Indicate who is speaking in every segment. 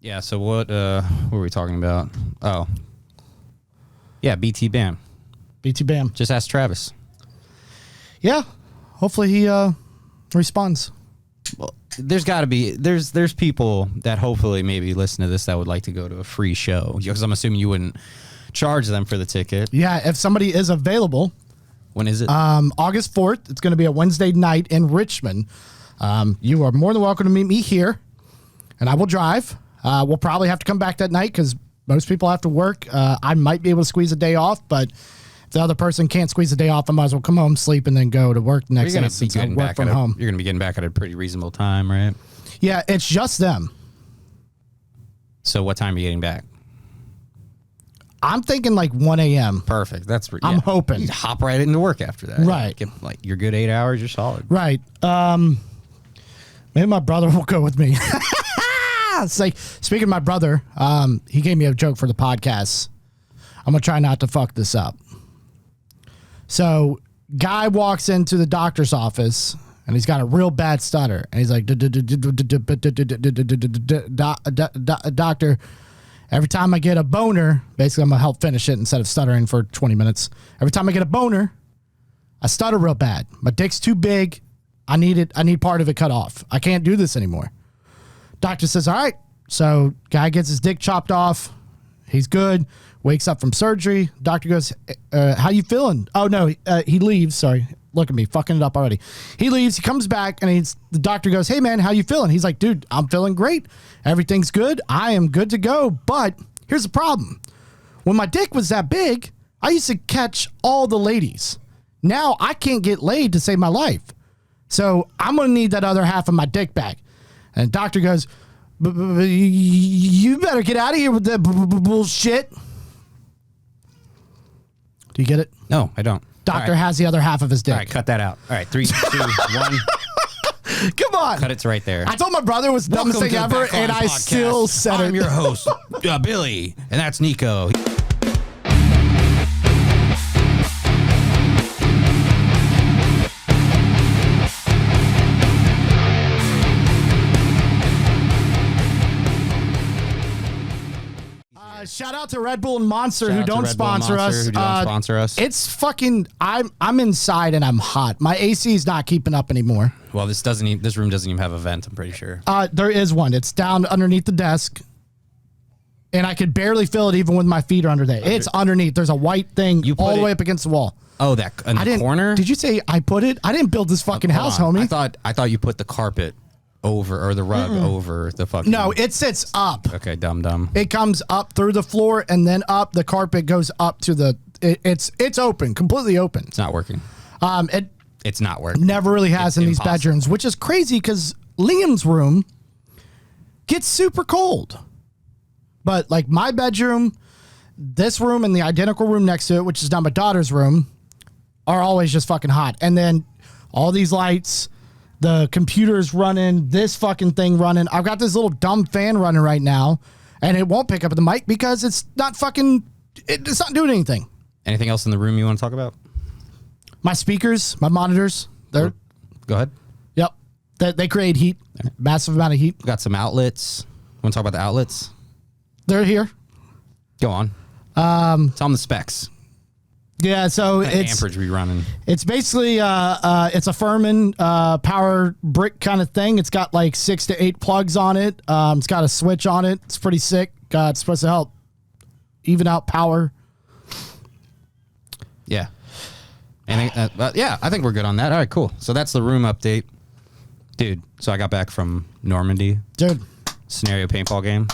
Speaker 1: Yeah, so what were we talking about? Oh. Yeah, BT Bam.
Speaker 2: BT Bam.
Speaker 1: Just ask Travis.
Speaker 2: Yeah. Hopefully he responds.
Speaker 1: Well, there's got to be there's people that hopefully maybe listen to this that would like to go to a free show, because I'm assuming you wouldn't charge them for the ticket.
Speaker 2: Yeah, if somebody is available.
Speaker 1: When is it?
Speaker 2: August 4th. It's going to be a Wednesday night in Richmond. You are more than welcome to meet me here, and I will drive. We'll probably have to come back that night because most people have to work. I might be able to squeeze a day off, but if the other person can't squeeze a day off, I might as well come home, sleep, and then go to work the next day since I work from home.
Speaker 1: You're going to be getting back at a pretty reasonable time, right?
Speaker 2: Yeah, it's just them.
Speaker 1: So what time are you getting back?
Speaker 2: I'm thinking like 1 a.m.
Speaker 1: Perfect.
Speaker 2: I'm hoping.
Speaker 1: You hop right into work after that.
Speaker 2: Right.
Speaker 1: Get, you're good 8 hours, you're solid.
Speaker 2: Right. Maybe my brother will go with me. It's like, speaking of my brother, he gave me a joke for the podcast. I'm going to try not to fuck this up. So, guy walks into the doctor's office, and he's got a real bad stutter. And he's like, doctor, every time I get a boner, basically I'm going to help finish it instead of stuttering for 20 minutes. Every time I get a boner, I stutter real bad. My dick's too big. I need part of it cut off. I can't do this anymore. Doctor says, all right. So guy gets his dick chopped off. He's good. Wakes up from surgery. Doctor goes, how you feeling? Oh, no. He leaves. Sorry. Look at me. Fucking it up already. He leaves. He comes back, and the doctor goes, hey, man, how you feeling? He's like, dude, I'm feeling great. Everything's good. I am good to go. But here's the problem. When my dick was that big, I used to catch all the ladies. Now I can't get laid to save my life. So I'm going to need that other half of my dick back. And the doctor goes, you better get out of here with that bullshit. Do you get it?
Speaker 1: No, I don't.
Speaker 2: Doctor has the other half of his dick.
Speaker 1: All right, cut that out. All right, 3, 2, 1.
Speaker 2: Come on.
Speaker 1: Cut it right there.
Speaker 2: I told my brother it was the dumbest thing ever, and I still said it.
Speaker 1: I'm your host, Billy, and that's Niko.
Speaker 2: Shout out to Red Bull and Monster who don't sponsor us. It's fucking. I'm inside and I'm hot. My AC is not keeping up anymore.
Speaker 1: Well, this room doesn't even have a vent. I'm pretty sure.
Speaker 2: There is one. It's down underneath the desk, and I could barely feel it even with my feet are under there. It's underneath. There's a white thing all the way up against the wall.
Speaker 1: Oh, that in the corner.
Speaker 2: Did you say I put it? I didn't build this fucking house, homie.
Speaker 1: I thought you put the carpet over, or the rug over the fucking.
Speaker 2: No, it sits up.
Speaker 1: Okay, dumb.
Speaker 2: It comes up through the floor and then up. The carpet goes up to the. It's open, completely open.
Speaker 1: It's not working. It's not working.
Speaker 2: Never really has in these bedrooms, which is crazy because Liam's room gets super cold. But like my bedroom, this room, and the identical room next to it, which is now my daughter's room, are always just fucking hot. And then all these lights. The computer's running, this fucking thing running. I've got this little dumb fan running right now, and it won't pick up the mic because it's not doing anything.
Speaker 1: Anything else in the room you want to talk about?
Speaker 2: My speakers, my monitors. Go
Speaker 1: ahead.
Speaker 2: Yep. They create heat, massive amount of heat.
Speaker 1: We got some outlets. Want to talk about the outlets?
Speaker 2: They're here.
Speaker 1: Go on. It's on the specs.
Speaker 2: Yeah, so
Speaker 1: it's amperage we running.
Speaker 2: It's basically it's a Furman power brick kind of thing. It's got like 6 to 8 plugs on it. It's got a switch on it. It's pretty sick. It's supposed to help even out power.
Speaker 1: Yeah. And yeah, I think we're good on that. All right, cool. So that's the room update, dude. So I got back from Normandy,
Speaker 2: dude.
Speaker 1: Scenario paintball game.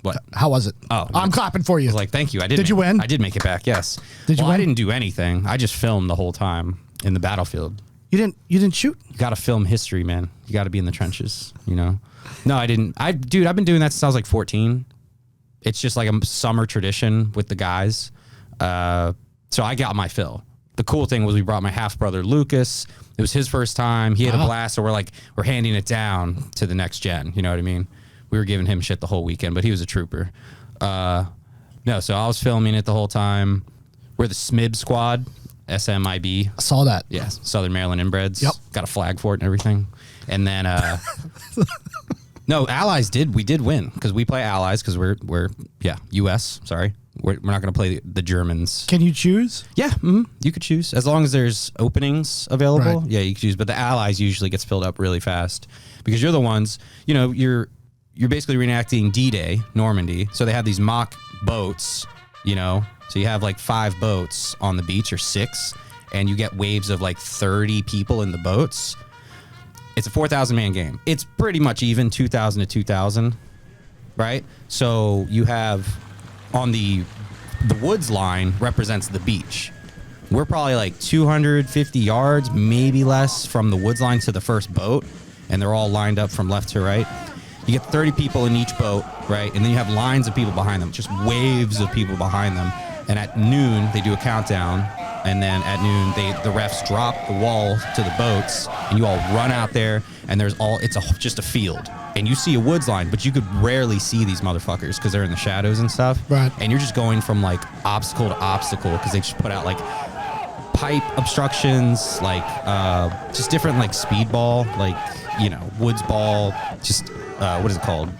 Speaker 1: What?
Speaker 2: How was it?
Speaker 1: Oh,
Speaker 2: I'm clapping for you.
Speaker 1: I was like, thank you.
Speaker 2: Did you win?
Speaker 1: I did make it back. Yes.
Speaker 2: Did you win?
Speaker 1: I didn't do anything. I just filmed the whole time in the battlefield.
Speaker 2: You didn't shoot?
Speaker 1: You got to film history, man. You got to be in the trenches, you know? No, I didn't. Dude, I've been doing that since I was like 14. It's just like a summer tradition with the guys. So I got my fill. The cool thing was we brought my half brother Lucas. It was his first time. He had a blast. So we're handing it down to the next gen. You know what I mean? We were giving him shit the whole weekend, but he was a trooper. No, so I was filming it the whole time. We're the SMIB squad, SMIB.
Speaker 2: I saw that.
Speaker 1: Yeah, Southern Maryland inbreds.
Speaker 2: Yep.
Speaker 1: Got a flag for it and everything. And then, No, Allies did. We did win because we play Allies because we're U.S. Sorry, we're not going to play the Germans.
Speaker 2: Can you choose?
Speaker 1: Yeah, you could choose as long as there's openings available.
Speaker 2: Right.
Speaker 1: Yeah, you can choose. But the Allies usually gets filled up really fast because you're the ones. You know, you're basically reenacting D-Day, Normandy. So they have these mock boats. You know, so you have like 5 boats on the beach or 6, and you get waves of like 30 people in the boats. It's a 4,000 man game. It's pretty much even 2,000 to 2,000, right? So you have on the woods line represents the beach. We're probably like 250 yards, maybe less, from the woods line to the first boat, and they're all lined up from left to right. You get 30 people in each boat, right? And then you have lines of people behind them, just waves of people behind them. And at noon, they do a countdown. And then at noon, the refs drop the wall to the boats, and you all run out there, and just a field. And you see a woods line, but you could rarely see these motherfuckers because they're in the shadows and stuff.
Speaker 2: Right.
Speaker 1: And you're just going from like obstacle to obstacle because they just put out like pipe obstructions, like just different like speedball, like, you know, woods ball, just what is it called?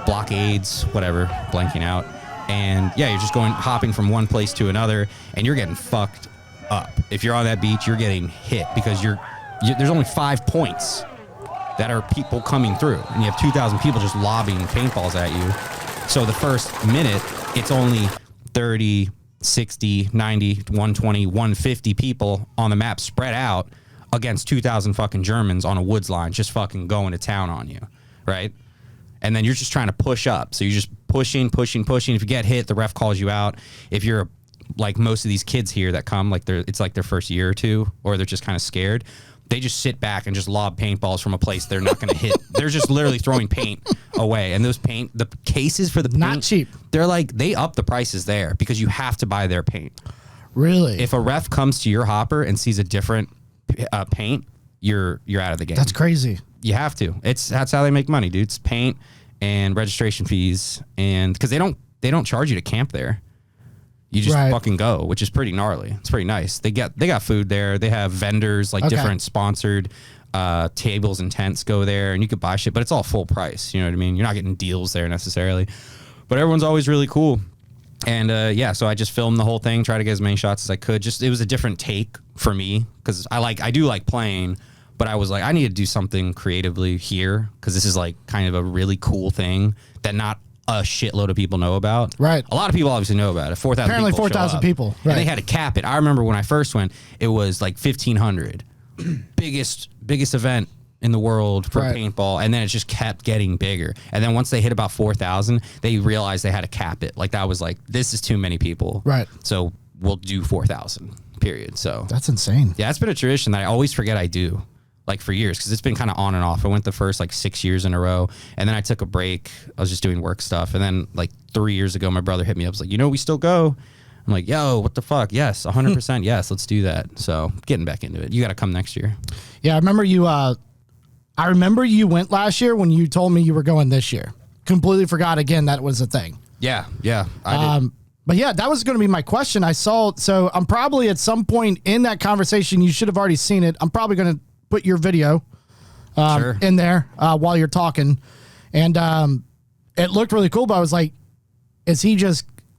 Speaker 1: Blockades, whatever, blanking out. And yeah, you're just hopping from one place to another, and you're getting fucked up. If you're on that beach, you're getting hit because there's only 5 points that are people coming through, and you have 2,000 people just lobbing paintballs at you. So the first minute, it's only 30, 60, 90, 120, 150 people on the map spread out against 2,000 fucking Germans on a woods line just fucking going to town on you, right? And then you're just trying to push up. So you're just pushing. If you get hit, the ref calls you out. If you're like most of these kids here that come, like it's like their first year or two, or they're just kind of scared, they just sit back and just lob paintballs from a place they're not going to hit. They're just literally throwing paint away. And the cases for the paint,
Speaker 2: not cheap.
Speaker 1: They're like, they up the prices there because you have to buy their paint.
Speaker 2: Really?
Speaker 1: If a ref comes to your hopper and sees a different paint, you're out of the game.
Speaker 2: That's crazy.
Speaker 1: You have to. That's how they make money, dude. It's paint and registration fees, and because they don't charge you to camp there. You just fucking go, which is pretty gnarly. It's pretty nice. They got food there. They have vendors, like different sponsored tables and tents go there, and you could buy shit, but it's all full price. You know what I mean? You're not getting deals there necessarily, but everyone's always really cool. And yeah, so I just filmed the whole thing, try to get as many shots as I could. It was a different take for me because I do like playing. But I was like, I need to do something creatively here because this is like kind of a really cool thing that not a shitload of people know about.
Speaker 2: Right.
Speaker 1: A lot of people obviously know about it. 4,000 people.
Speaker 2: Apparently 4,000 people. Right.
Speaker 1: And they had to cap it. I remember when I first went, it was like 1,500. biggest event in the world for paintball. And then it just kept getting bigger. And then once they hit about 4,000, they realized they had to cap it. Like that was like, this is too many people.
Speaker 2: Right.
Speaker 1: So we'll do 4,000, period. So
Speaker 2: that's insane.
Speaker 1: Yeah, it's been a tradition that I always forget I do. Like for years, because it's been kind of on and off. I went the first like 6 years in a row, and then I took a break. I was just doing work stuff, and then like 3 years ago, my brother hit me up. Was like, we still go. I'm like, yo, what the fuck? Yes, 100%. Yes, let's do that. So getting back into it. You got to come next year.
Speaker 2: Yeah, I remember you. I remember you went last year when you told me you were going this year. Completely forgot again that was a thing.
Speaker 1: Yeah, I did.
Speaker 2: But yeah, that was going to be my question. So I'm probably at some point in that conversation, you should have already seen it. I'm probably going to put your video in there while you're talking. And it looked really cool, but I was like,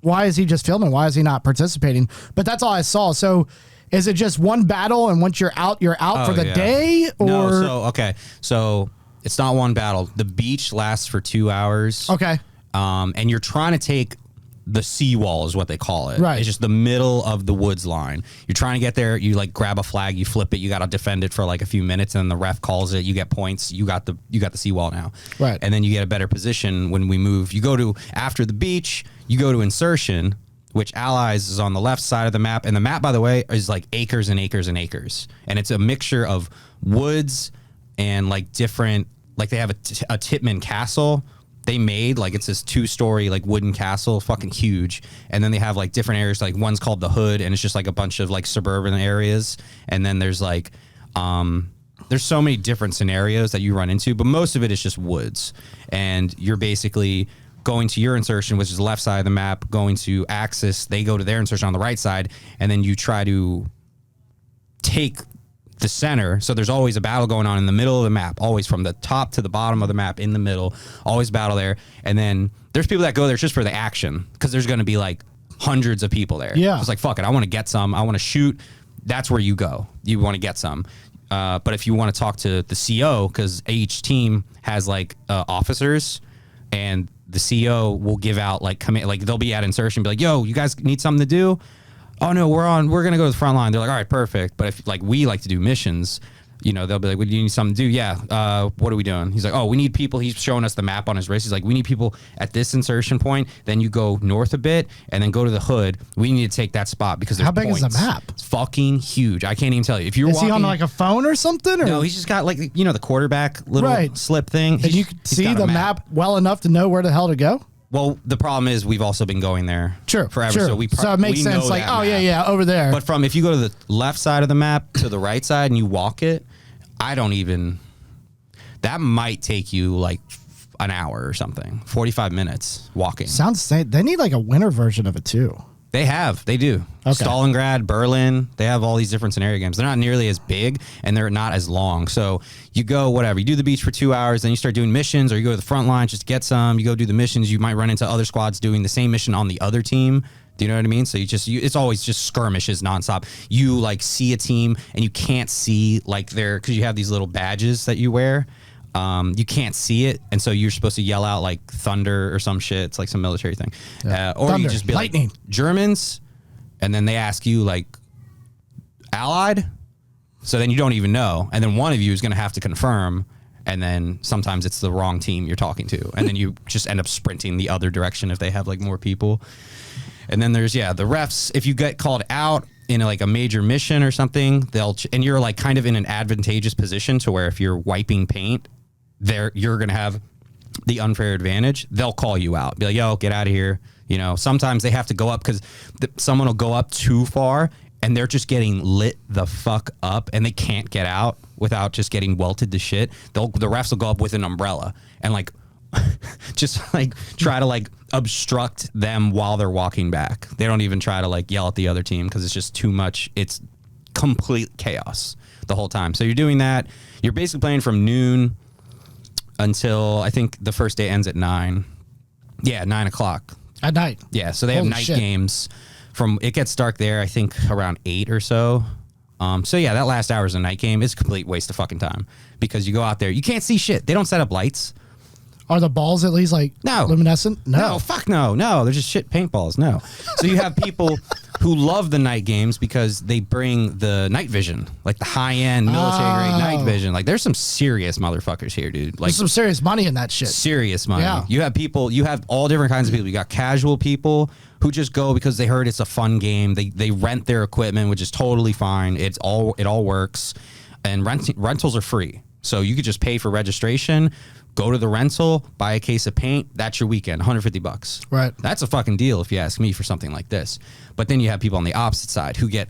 Speaker 2: why is he just filming? Why is he not participating? But that's all I saw. So is it just one battle, and once you're out for the day? Or
Speaker 1: No, so it's not one battle. The beach lasts for 2 hours.
Speaker 2: Okay.
Speaker 1: And you're trying to take the seawall is what they call it.
Speaker 2: Right.
Speaker 1: It's just the middle of the woods line. You're trying to get there. You like grab a flag, you flip it. You got to defend it for like a few minutes, and then the ref calls it. You get points. You got the seawall now.
Speaker 2: Right.
Speaker 1: And then you get a better position when we move. You go to after the beach. You go to insertion, which Allies is on the left side of the map. And the map, by the way, is like acres and acres and acres. And it's a mixture of woods and like different. Like they have a Titman castle. They made like it's this 2-story like wooden castle, fucking huge, and then they have like different areas. Like one's called the Hood, and it's just like a bunch of like suburban areas, and then there's like there's so many different scenarios that you run into, but most of it is just woods, and you're basically going to your insertion, which is the left side of the map, going to Axis. They go to their insertion on the right side, and then you try to take the center. So there's always a battle going on in the middle of the map, always from the top to the bottom of the map in the middle, always battle there. And then there's people that go there just for the action because there's going to be like hundreds of people there.
Speaker 2: Yeah.
Speaker 1: It's like, fuck it. I want to get some. I want to shoot. That's where you go. You want to get some. But if you want to talk to the CO, because each team has like officers, and the CO will give out like command, like they'll be at insertion, be like, yo, you guys need something to do? Oh no, we're going to go to the front line. They're like, all right, perfect. But if like we like to do missions, you know, they'll be like, well, do you need something to do? Yeah. What are we doing? He's like, oh, we need people. He's showing us the map on his wrist. He's like, we need people at this insertion point. Then you go north a bit and then go to the hood. We need to take that spot because there's
Speaker 2: How big
Speaker 1: points.
Speaker 2: is the map?
Speaker 1: It's fucking huge. I can't even tell you. If you're
Speaker 2: Is
Speaker 1: walking,
Speaker 2: he on like a phone or something? Or?
Speaker 1: no, he's just got like, you know, the quarterback little slip thing.
Speaker 2: And you can see the map well enough to know where the hell to go?
Speaker 1: Well, the problem is we've also been going there forever.
Speaker 2: Sure.
Speaker 1: So
Speaker 2: it makes sense. Like, oh, yeah, over there.
Speaker 1: But from if you go to the left side of the map to the right side and you walk it, that might take you like an hour or something, 45 minutes walking.
Speaker 2: Sounds they need like a winter version of it too.
Speaker 1: They do.
Speaker 2: Okay.
Speaker 1: Stalingrad, Berlin, they have all these different scenario games. They're not nearly as big and they're not as long. So you go, whatever, you do the beach for 2 hours, then you start doing missions, or you go to the front line just to get some. You go do the missions. You might run into other squads doing the same mission on the other team. Do you know what I mean? So it's always just skirmishes nonstop. You like see a team and you can't see like because you have these little badges that you wear. You can't see it, and so you're supposed to yell out like thunder or some shit. It's like some military thing, or
Speaker 2: thunder,
Speaker 1: you just be
Speaker 2: lightning,
Speaker 1: like Germans, and then they ask you like Allied. So then you don't even know, and then one of you is going to have to confirm, and then sometimes it's the wrong team you're talking to, and then you just end up sprinting the other direction if they have like more people. And then there's the refs. If you get called out in like a major mission or something, and you're like kind of in an advantageous position to where if you're wiping paint, you're gonna have the unfair advantage. They'll call you out, be like, yo, get out of here. You know, sometimes they have to go up because someone will go up too far and they're just getting lit the fuck up and they can't get out without just getting welted to shit. The refs will go up with an umbrella and like just like try to like obstruct them while they're walking back. They don't even try to like yell at the other team because it's just too much. It's complete chaos the whole time. So you're doing that. You're basically playing from noon until I think the first day ends at 9. Yeah, 9 o'clock.
Speaker 2: At night.
Speaker 1: Yeah, so they have night games. It gets dark there, I think, around 8 or so. So yeah, that last hour is a night game. It's a complete waste of fucking time because you go out there, you can't see shit. They don't set up lights.
Speaker 2: Are the balls at least like luminescent?
Speaker 1: No, fuck no. They're just shit paintballs. No. So you have people who love the night games because they bring the night vision, like the high-end military grade night vision. Like there's some serious motherfuckers here, dude. Like
Speaker 2: there's some serious money in that shit.
Speaker 1: Serious money.
Speaker 2: Yeah.
Speaker 1: You have all different kinds of people. You got casual people who just go because they heard it's a fun game. They rent their equipment, which is totally fine. It all works. And rentals are free. So you could just pay for registration, go to the rental, buy a case of paint. That's your weekend, $150.
Speaker 2: Right.
Speaker 1: That's a fucking deal if you ask me for something like this. But then you have people on the opposite side who get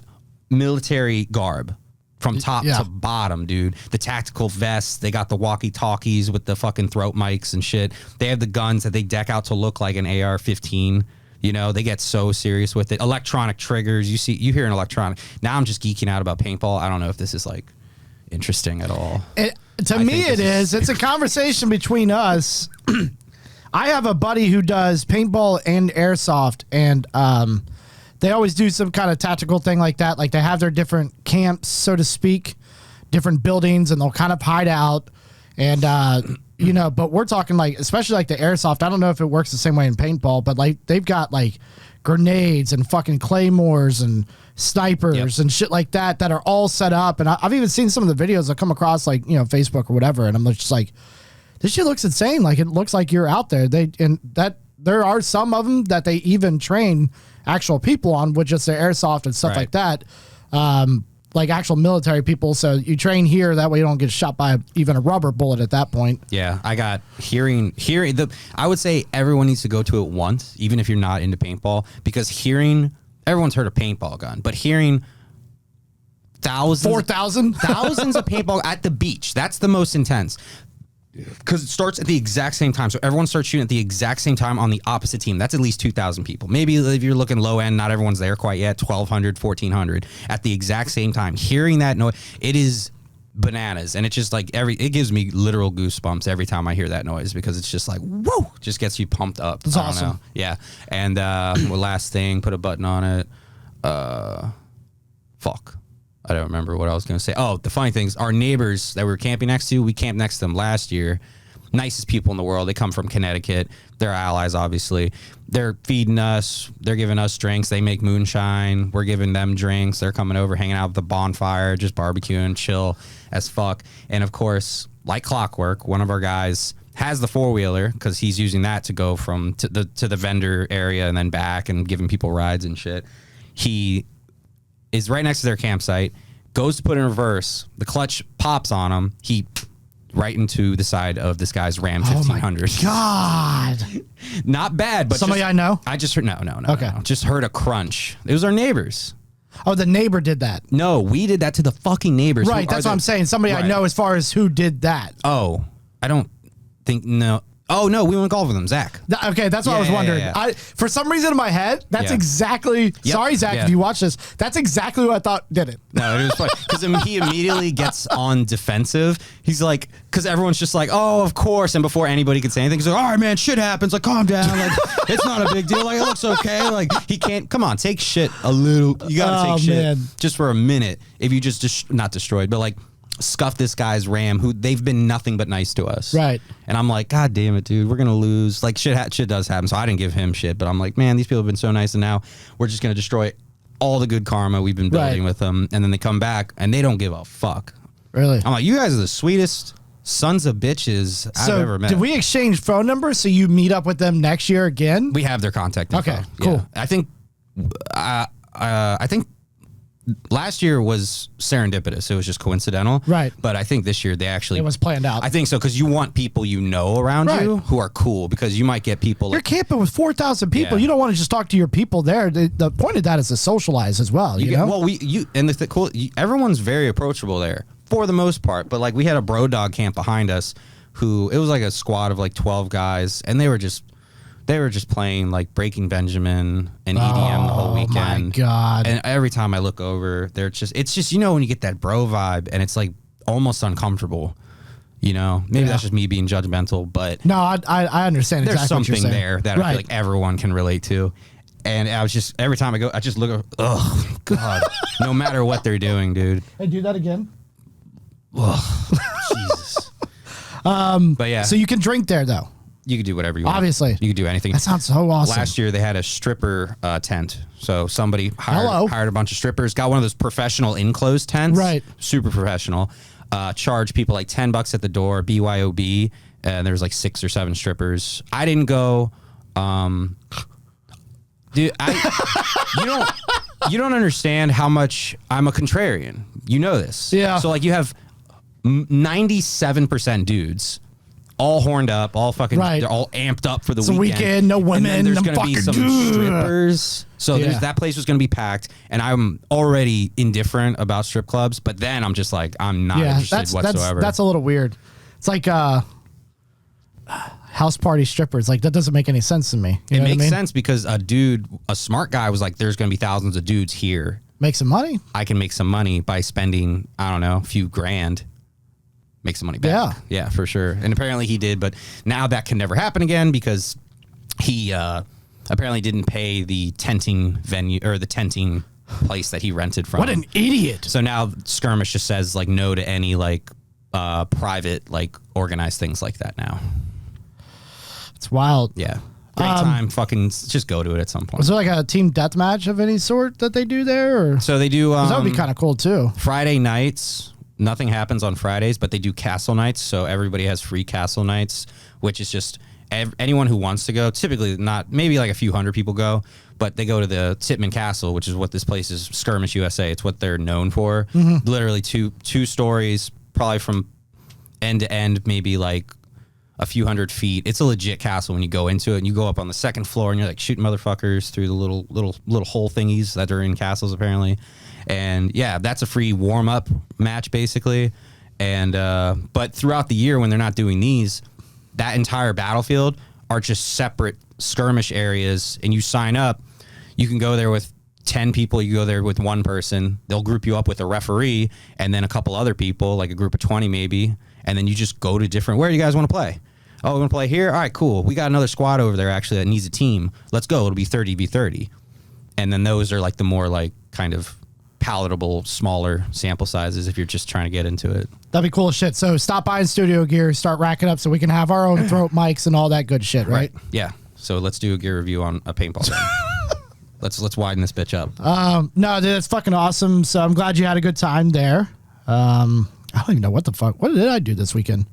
Speaker 1: military garb from top to bottom, dude. The tactical vests, they got the walkie-talkies with the fucking throat mics and shit. They have the guns that they deck out to look like an AR-15. You know, they get so serious with it. Electronic triggers. You hear an electronic. Now I'm just geeking out about paintball. I don't know if this is like interesting at all.
Speaker 2: To me, it is. It's a conversation between us. I have a buddy who does paintball and airsoft, and they always do some kind of tactical thing like that. Like they have their different camps, so to speak, different buildings, and they'll kind of hide out. And, you know, but we're talking like, especially like the airsoft. I don't know if it works the same way in paintball, but like they've got like grenades and fucking claymores and snipers and shit like that are all set up. And I've even seen some of the videos that come across like, you know, Facebook or whatever. And I'm just like, this shit looks insane. Like it looks like you're out there. There are some of them that they even train actual people on with just their airsoft and stuff like that. Like actual military people. So you train here. That way you don't get shot by even a rubber bullet at that point.
Speaker 1: Yeah. I got hearing I would say everyone needs to go to it once, even if you're not into paintball, because everyone's heard of paintball gun, but hearing thousands
Speaker 2: 4,000
Speaker 1: thousands of paintball at the beach, that's the most intense. because it starts at the exact same time. So everyone starts shooting at the exact same time on the opposite team. That's at least 2,000 people. Maybe if you're looking low end, not everyone's there quite yet. 1,200, 1,400 at the exact same time. Hearing that noise, it is bananas, and it's just like it gives me literal goosebumps every time I hear that noise, because it's just like whoa, just gets you pumped up.
Speaker 2: That's awesome.
Speaker 1: Know. Yeah. And well, last thing, put a button on it. Fuck. I don't remember what I was going to say. Oh, the funny things, our neighbors that we were camping next to, we camped next to them last year. Nicest people in the world. They come from Connecticut. They're allies, obviously. They're feeding us. They're giving us drinks. They make moonshine. We're giving them drinks. They're coming over, hanging out with the bonfire, just barbecuing, chill as fuck. And, of course, like clockwork, one of our guys has the four-wheeler because he's using that to go from to the vendor area and then back and giving people rides and shit. He is right next to their campsite, goes to put in reverse, the clutch pops on him, he right into the side of this guy's Ram 1500.
Speaker 2: Oh my God.
Speaker 1: Not bad, but
Speaker 2: somebody I know?
Speaker 1: I just heard, no.
Speaker 2: Okay.
Speaker 1: No. Just heard a crunch. It was our neighbors.
Speaker 2: Oh, the neighbor did that.
Speaker 1: No, we did that to the fucking neighbors.
Speaker 2: Right, that's what I'm saying. Somebody I know as far as who did that.
Speaker 1: Oh, I don't think, no. Oh, no, we went golf with them, Zach.
Speaker 2: Okay, that's what I was wondering.
Speaker 1: Yeah.
Speaker 2: For some reason in my head, that's exactly... Yep. Sorry, Zach, if you watch this. That's exactly what I thought did it.
Speaker 1: No, it was funny. Because he immediately gets on defensive. He's like... Because everyone's just like, oh, of course. And before anybody could say anything, he's like, all right, man, shit happens. Like, calm down. Like, it's not a big deal. Like, it looks okay. Like, he can't... Come on, take shit a little... You got to take shit just for a minute. If you just... Not destroyed, but like... scuff this guy's Ram, who they've been nothing but nice to us.
Speaker 2: Right.
Speaker 1: And I'm like, God damn it, dude, we're going to lose. Like, shit does happen. So I didn't give him shit, but I'm like, man, these people have been so nice, and now we're just going to destroy all the good karma we've been building with them. And then they come back, and they don't give a fuck.
Speaker 2: Really?
Speaker 1: I'm like, you guys are the sweetest sons of bitches I've ever met.
Speaker 2: Did we exchange phone numbers so you meet up with them next year again?
Speaker 1: We have their contact info.
Speaker 2: Okay, cool.
Speaker 1: Yeah. I think last year was serendipitous. It was just coincidental.
Speaker 2: Right.
Speaker 1: But I think this year they actually...
Speaker 2: It was planned out.
Speaker 1: I think so, because you want people you know around you who are cool, because you might get people...
Speaker 2: You're camping with 4,000 people. Yeah. You don't want to just talk to your people there. The point of that is to socialize as well, you know?
Speaker 1: Well, everyone's very approachable there for the most part. But like, we had a bro dog camp behind us who... It was like a squad of like 12 guys, and they were just playing like Breaking Benjamin and EDM the whole weekend.
Speaker 2: Oh my God.
Speaker 1: And every time I look over, it's just, you know, when you get that bro vibe and it's like almost uncomfortable, you know, maybe that's just me being judgmental, but
Speaker 2: no, I understand.
Speaker 1: There's
Speaker 2: exactly
Speaker 1: something there that I feel like everyone can relate to. And I was just, every time I go, I just look over, oh God, no matter what they're doing, dude.
Speaker 2: Hey, do that again.
Speaker 1: Ugh, Jesus. But yeah.
Speaker 2: So you can drink there though.
Speaker 1: You could do whatever you want.
Speaker 2: Obviously.
Speaker 1: You could do anything.
Speaker 2: That sounds so awesome.
Speaker 1: Last year, they had a stripper tent. So somebody hired a bunch of strippers, got one of those professional enclosed tents. Right. Super professional. Charged people like $10 at the door, BYOB. And there was like 6 or 7 strippers. I didn't go. Dude, you don't understand how much I'm a contrarian. You know this. Yeah. So like, you have 97% dudes, all horned up, all fucking, they're all amped up for the weekend.
Speaker 2: No women, and
Speaker 1: then there's going to be some strippers. So that place was going to be packed, and I'm already indifferent about strip clubs, but then I'm just like, I'm not interested whatsoever.
Speaker 2: That's a little weird. It's like house party strippers. Like, that doesn't make any sense to me.
Speaker 1: It makes sense because a smart guy was like, there's going to be thousands of dudes here.
Speaker 2: Make some money.
Speaker 1: I can make some money by spending, I don't know, a few grand. Make some money back. Yeah, for sure. And apparently he did, but now that can never happen again because he apparently didn't pay the tenting venue or the tenting place that he rented from.
Speaker 2: What an idiot.
Speaker 1: So now Skirmish just says like no to any like private like organized things like that now.
Speaker 2: It's wild.
Speaker 1: Yeah. Great time. Fucking just go to it at some point.
Speaker 2: Was there like a team deathmatch of any sort that they do there? Or?
Speaker 1: So they do.
Speaker 2: That would be kind of cool too.
Speaker 1: Friday nights. Nothing happens on Fridays, but they do castle nights. So everybody has free castle nights, which is just anyone who wants to go. Typically not, maybe like a few hundred people go, but they go to the Titman Castle, which is what this place is, Skirmish USA. It's what they're known for. Mm-hmm. Literally two stories, probably from end to end, maybe like a few hundred feet. It's a legit castle when you go into it, and you go up on the second floor and you're like shooting motherfuckers through the little hole thingies that are in castles apparently. And yeah, that's a free warm up match basically. And but throughout the year when they're not doing these, that entire battlefield are just separate skirmish areas, and you sign up. You can go there with 10 people. You go there with one person. They'll group you up with a referee and then a couple other people, like a group of 20 maybe, and then you just go to different. Where do you guys want to play? Oh, we want to play here? All right, cool. We got another squad over there actually that needs a team. Let's go. It'll be 30v30. And then those are like the more like kind of palatable, smaller sample sizes if you're just trying to get into it.
Speaker 2: That'd be cool as shit. So stop by in studio gear, start racking up so we can have our own throat mics and all that good shit, right?
Speaker 1: Yeah. So let's do a gear review on a paintball game. Let's widen this bitch up.
Speaker 2: No, dude, it's fucking awesome. So I'm glad you had a good time there. I don't even know what the fuck. What did I do this weekend?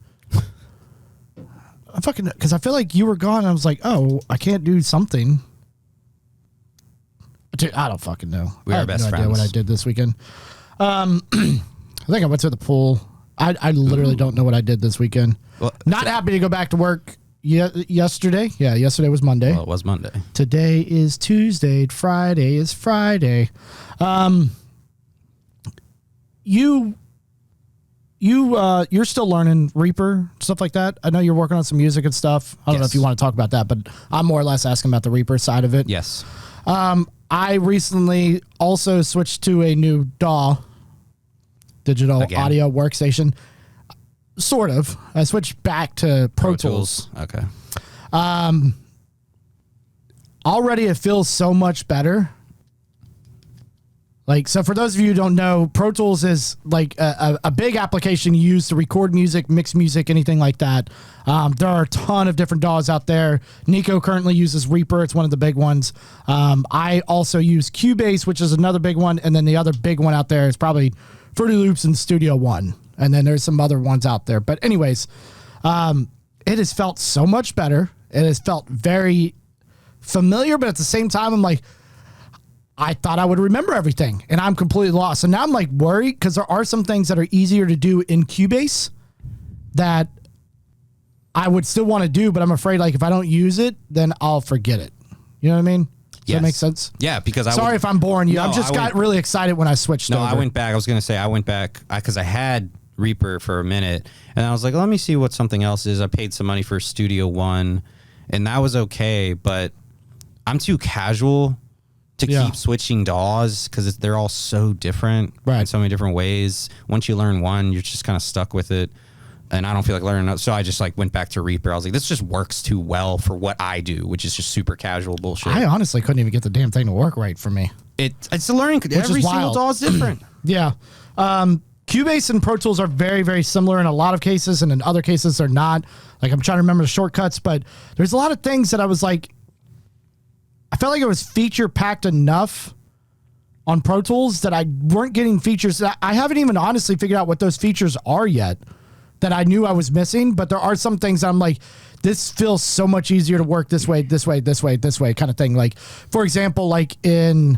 Speaker 2: Because I feel like you were gone. I was like, oh, I can't do something. Dude, I don't fucking know.
Speaker 1: We are best
Speaker 2: friends. I have no idea what I did this weekend. I think I went to the pool. I literally don't know what I did this weekend.
Speaker 1: Well,
Speaker 2: Not happy to go back to work yesterday. Yeah, yesterday was Monday.
Speaker 1: Well, it was Monday.
Speaker 2: Today is Tuesday. Friday is Friday. You're still learning Reaper, stuff like that. I know you're working on some music and stuff. I don't know if you want to talk about that, but I'm more or less asking about the Reaper side of it.
Speaker 1: Yes.
Speaker 2: I recently also switched to a new DAW, digital audio workstation. Sort of. I switched back to Pro Tools.
Speaker 1: Okay.
Speaker 2: Already it feels so much better. Like, so for those of you who don't know, Pro Tools is like a big application used to record music, mix music, anything like that. There are a ton of different DAWs out there. Niko currently uses Reaper. It's one of the big ones. I also use Cubase, which is another big one. And then the other big one out there is probably Fruity Loops and Studio One. And then there's some other ones out there. But anyways, it has felt so much better. It has felt very familiar, but at the same time, I'm like, I thought I would remember everything, and I'm completely lost. So now I'm like worried because there are some things that are easier to do in Cubase that I would still want to do, but I'm afraid like if I don't use it, then I'll forget it. You know what I mean? Does that make sense?
Speaker 1: Yeah, because
Speaker 2: Sorry if I'm boring you. I just got really excited when I switched over.
Speaker 1: I went back. I was going to say I went back because I had Reaper for a minute, and I was like, let me see what something else is. I paid some money for Studio One, and that was okay, but I'm too casual to keep switching DAWs because they're all so different in so many different ways. Once you learn one, you're just kind of stuck with it. And I don't feel like learning another. So I just like went back to Reaper. I was like, this just works too well for what I do, which is just super casual bullshit.
Speaker 2: I honestly couldn't even get the damn thing to work right for me.
Speaker 1: It's a learning. Every single DAW is different.
Speaker 2: Yeah. Cubase and Pro Tools are very, very similar in a lot of cases, and in other cases they're not. Like, I'm trying to remember the shortcuts, but there's a lot of things that I was like, I felt like it was feature packed enough on Pro Tools that I weren't getting features. I haven't even honestly figured out what those features are yet that I knew I was missing, but there are some things that I'm like, this feels so much easier to work this way, this way, this way, this way kind of thing. Like, for example, like in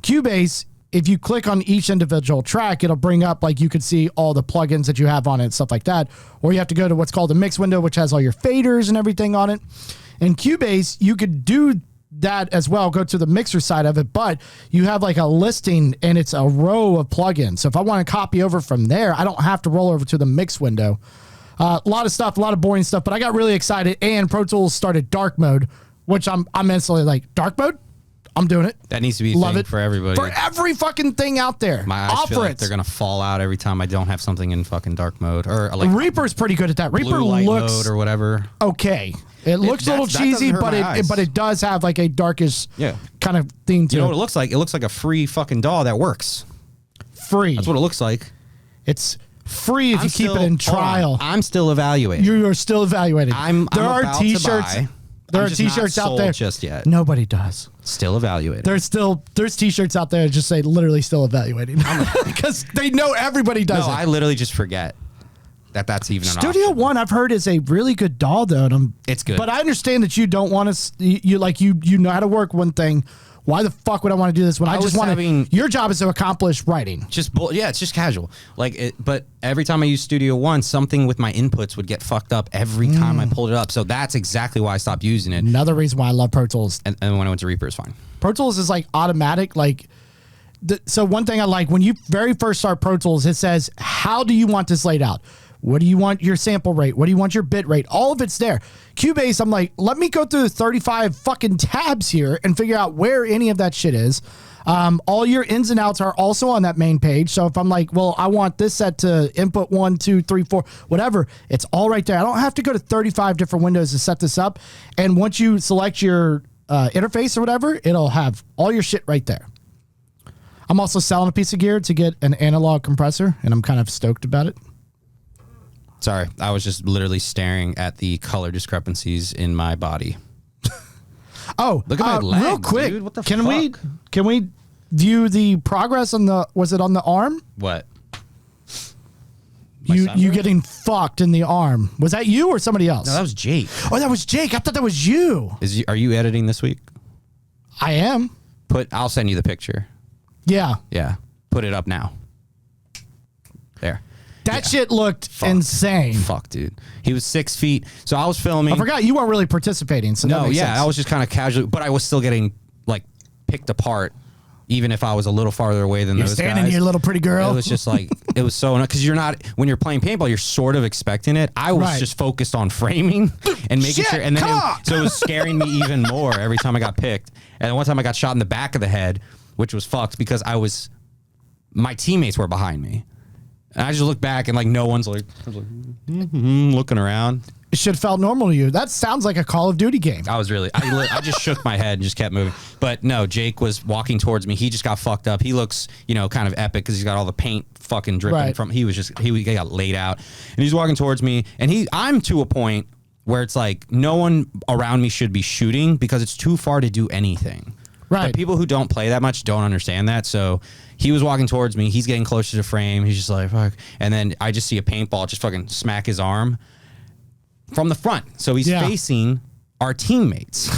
Speaker 2: Cubase, if you click on each individual track, it'll bring up, like, you could see all the plugins that you have on it and stuff like that. Or you have to go to what's called the mix window, which has all your faders and everything on it. In Cubase, you could do that as well, go to the mixer side of it, but you have like a listing and it's a row of plugins. So if I want to copy over from there, I don't have to roll over to the mix window. A lot of stuff, a lot of boring stuff, but I got really excited, and Pro Tools started dark mode, which I'm instantly like, dark mode? I'm doing it.
Speaker 1: That needs to be a thing for everybody.
Speaker 2: For every fucking thing out there.
Speaker 1: My eyes feel like they're going to fall out every time I don't have something in fucking dark mode. Or like
Speaker 2: Reaper's pretty good at that. Reaper looks
Speaker 1: mode or whatever.
Speaker 2: Okay. It looks a little cheesy, but it does have like a darkish kind of theme to it.
Speaker 1: You know what it looks like? It looks like a free fucking DAW that works.
Speaker 2: Free.
Speaker 1: That's what it looks like.
Speaker 2: It's free if you keep it in trial.
Speaker 1: I'm still evaluating.
Speaker 2: You are still evaluating.
Speaker 1: There are
Speaker 2: t-shirts. There are t-shirts out there.
Speaker 1: Just yet.
Speaker 2: Nobody does.
Speaker 1: Still evaluating.
Speaker 2: There's t-shirts out there that just say literally still evaluating because they know everybody does it.
Speaker 1: I literally just forget that's even an
Speaker 2: Studio
Speaker 1: option.
Speaker 2: One, I've heard, is a really good DAW though. And
Speaker 1: it's good.
Speaker 2: But I understand that you don't want to, you know how to work one thing. Why the fuck would I want to do this when I just want to? Your job is to accomplish writing.
Speaker 1: It's just casual. But every time I use Studio One, something with my inputs would get fucked up every time I pulled it up. So that's exactly why I stopped using it.
Speaker 2: Another reason why I love Pro Tools.
Speaker 1: And when I went to Reaper, it's fine.
Speaker 2: Pro Tools is like automatic. Like, So one thing I like, when you very first start Pro Tools, it says, how do you want this laid out? What do you want your sample rate? What do you want your bit rate? All of it's there. Cubase, I'm like, let me go through 35 fucking tabs here and figure out where any of that shit is. All your ins and outs are also on that main page. So if I'm like, well, I want this set to input 1, 2, 3, 4, whatever, it's all right there. I don't have to go to 35 different windows to set this up. And once you select your interface or whatever, it'll have all your shit right there. I'm also selling a piece of gear to get an analog compressor, and I'm kind of stoked about it.
Speaker 1: Sorry, I was just literally staring at the color discrepancies in my body.
Speaker 2: Oh,
Speaker 1: look at my legs,
Speaker 2: real quick.
Speaker 1: Dude. What the
Speaker 2: can
Speaker 1: fuck?
Speaker 2: we view the progress on the? Was it on the arm?
Speaker 1: What?
Speaker 2: You getting fucked in the arm? Was that you or somebody else?
Speaker 1: No, that was Jake.
Speaker 2: Oh, that was Jake. I thought that was you.
Speaker 1: Are you editing this week?
Speaker 2: I am.
Speaker 1: I'll send you the picture.
Speaker 2: Yeah.
Speaker 1: Yeah. Put it up now. There.
Speaker 2: That shit looked insane.
Speaker 1: Fuck, dude. He was 6 feet. So I was filming.
Speaker 2: I forgot you weren't really participating. So
Speaker 1: no, yeah,
Speaker 2: sense.
Speaker 1: I was just kind of casually, but I was still getting like picked apart, even if I was a little farther away than those
Speaker 2: standing
Speaker 1: guys.
Speaker 2: here, little pretty girl.
Speaker 1: It was just like, it was so, because you're not, when you're playing paintball, you're sort of expecting it. I was just focused on framing and making sure, and then so it was scaring me even more every time I got picked. And one time I got shot in the back of the head, which was fucked because my teammates were behind me. And I just look back and like no one's like, looking around.
Speaker 2: It should have felt normal to you. That sounds like a Call of Duty game.
Speaker 1: I was really, I just shook my head and just kept moving. But no, Jake was walking towards me. He just got fucked up. He looks, kind of epic because he's got all the paint fucking dripping from. He got laid out, and he's walking towards me. And I'm to a point where it's like no one around me should be shooting because it's too far to do anything.
Speaker 2: Right.
Speaker 1: But people who don't play that much don't understand that. So he was walking towards me. He's getting closer to frame. He's just like, fuck. And then I just see a paintball just fucking smack his arm from the front. So he's facing our teammates.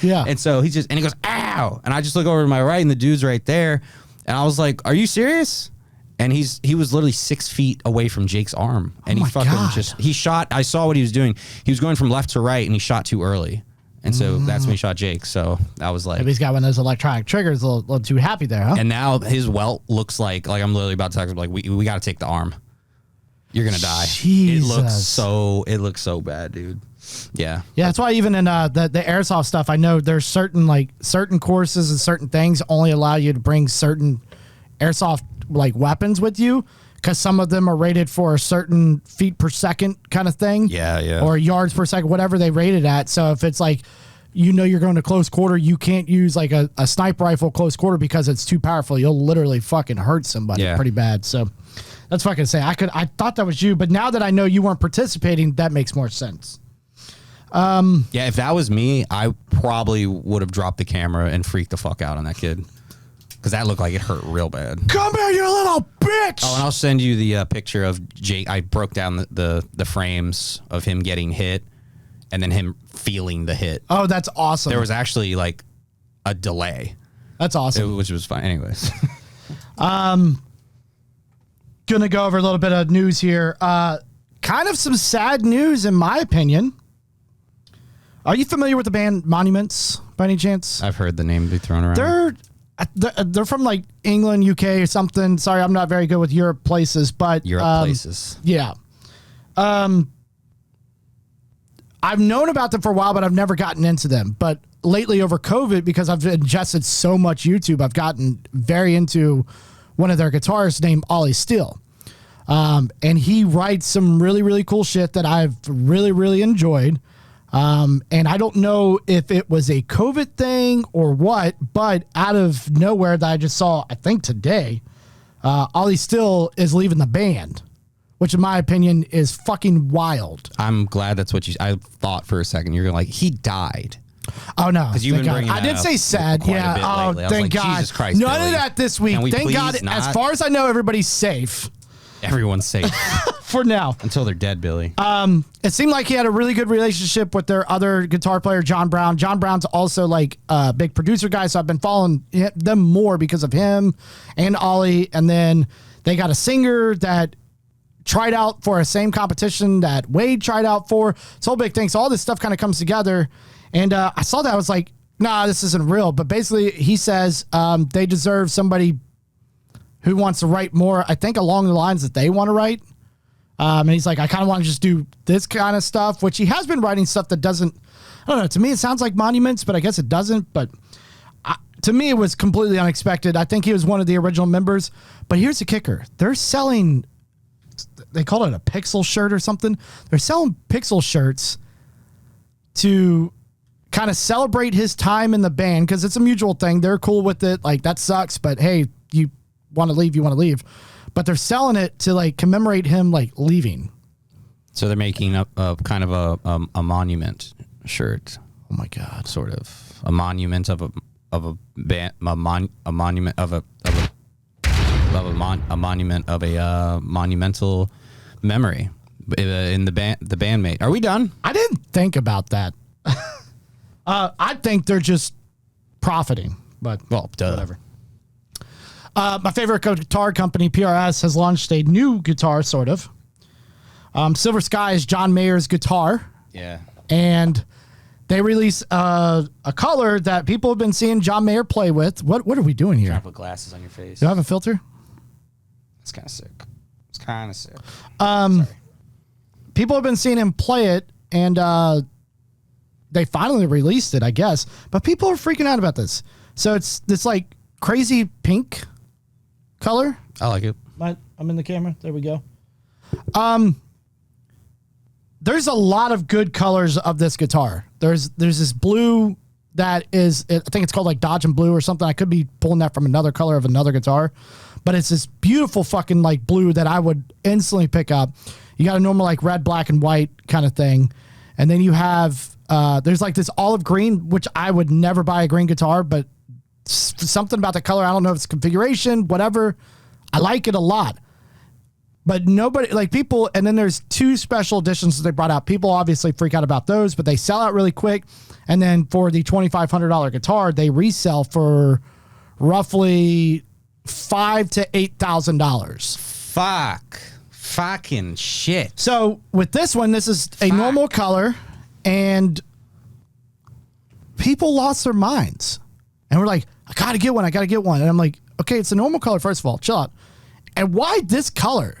Speaker 2: Yeah.
Speaker 1: And so he goes, ow. And I just look over to my right and the dude's right there. And I was like, are you serious? And he was literally 6 feet away from Jake's arm. And he fucking he shot. I saw what he was doing. He was going from left to right and he shot too early. And so that's when he shot Jake. So I was like,
Speaker 2: maybe he's got one of those electronic triggers, a little too happy there, huh?
Speaker 1: And now his welt looks like I'm literally about to talk like we got to take the arm. You're gonna die.
Speaker 2: Jesus.
Speaker 1: It looks so bad, dude. Yeah.
Speaker 2: Yeah, that's why even in the airsoft stuff, I know there's certain courses and certain things only allow you to bring certain airsoft weapons with you. Because some of them are rated for a certain feet per second kind of thing.
Speaker 1: Yeah.
Speaker 2: Or yards per second, whatever they rate it at. So if it's you're going to close quarter, you can't use a sniper rifle close quarter because it's too powerful. You'll literally fucking hurt somebody pretty bad. So that's fucking say. I thought that was you, but now that I know you weren't participating, that makes more sense.
Speaker 1: Yeah, if that was me, I probably would have dropped the camera and freaked the fuck out on that kid. Because that looked like it hurt real bad.
Speaker 2: Come here, you little bitch!
Speaker 1: Oh, and I'll send you the picture of Jake. I broke down the frames of him getting hit and then him feeling the hit.
Speaker 2: Oh, that's awesome.
Speaker 1: There was actually a delay.
Speaker 2: That's awesome.
Speaker 1: Which was fine. Anyways.
Speaker 2: Gonna go over a little bit of news here. Kind of some sad news in my opinion. Are you familiar with the band Monuments by any chance?
Speaker 1: I've heard the name be thrown around.
Speaker 2: They're from England, UK or something. Sorry, I'm not very good with Europe places, but
Speaker 1: places.
Speaker 2: Yeah. I've known about them for a while, but I've never gotten into them. But lately over COVID, because I've ingested so much YouTube, I've gotten very into one of their guitarists named Olly Steele. And he writes some really, really cool shit that I've really, really enjoyed. And I don't know if it was a COVID thing or what, but out of nowhere that I just saw, I think today, Olly Steele is leaving the band, which in my opinion is fucking wild.
Speaker 1: I'm glad that's what I thought for a second. You're like, he died.
Speaker 2: Oh no!
Speaker 1: Because you've been bringing
Speaker 2: I did say sad. Yeah. Oh, thank God.
Speaker 1: Jesus Christ,
Speaker 2: none
Speaker 1: Billy.
Speaker 2: of that this week. Thank God.
Speaker 1: Not?
Speaker 2: As far as I know, everybody's safe.
Speaker 1: Everyone's safe
Speaker 2: for now
Speaker 1: until they're dead, Billy.
Speaker 2: It seemed like he had a really good relationship with their other guitar player, John Brown. John Brown's also a big producer guy, so I've been following them more because of him and Ollie. And then they got a singer that tried out for a same competition that Wade tried out for. It's a whole big thing. So all this stuff kind of comes together. And I saw that. I was like, nah, this isn't real. But basically, he says they deserve somebody who wants to write more, I think, along the lines that they want to write. And he's like, I kind of want to just do this kind of stuff, which he has been writing stuff that doesn't, I don't know, to me it sounds like Monuments, but I guess it doesn't. But to me, it was completely unexpected. I think he was one of the original members. But here's the kicker. They're selling, they call it a pixel shirt or something. They're selling pixel shirts to kind of celebrate his time in the band, because it's a mutual thing. They're cool with it. Like, that sucks, but hey, you want to leave, you want to leave. But they're selling it to like commemorate him like leaving.
Speaker 1: So they're making a kind of a monument shirt.
Speaker 2: Oh my God.
Speaker 1: Sort of a monument of a monument of a monumental memory in the bandmate. Are we done?
Speaker 2: I didn't think about that. I think they're just profiting, but
Speaker 1: Well, duh.
Speaker 2: whatever. My favorite guitar company, PRS, has launched a new guitar, sort of. Silver Sky is John Mayer's guitar.
Speaker 1: Yeah.
Speaker 2: And they release a color that people have been seeing John Mayer play with. What are we doing here?
Speaker 1: Trying to put glasses on your face.
Speaker 2: Do I have a filter?
Speaker 1: It's kind of sick. It's kind of sick.
Speaker 2: People have been seeing him play it, and they finally released it, I guess. But people are freaking out about this. So it's this like crazy pink color.
Speaker 1: I like it.
Speaker 2: I'm in the camera. There we go. There's a lot of good colors of this guitar. There's this blue that is, I think it's called like Dodge and Blue or something. I could be pulling that from another color of another guitar, but it's this beautiful fucking like blue that I would instantly pick up. You got a normal like red, black, and white kind of thing. And then you have, there's like this olive green, which I would never buy a green guitar, but something about the color, I don't know if it's configuration, whatever. I like it a lot. But nobody, like people, and then there's two special editions that they brought out. People obviously freak out about those, but they sell out really quick. And then for the $2,500 guitar, they resell for roughly $5,000 to $8,000.
Speaker 1: Fucking shit.
Speaker 2: So with this one, this is a normal color, and people lost their minds. And we're like, I gotta get one. And I'm like, okay, it's a normal color, first of all, chill out. And why this color?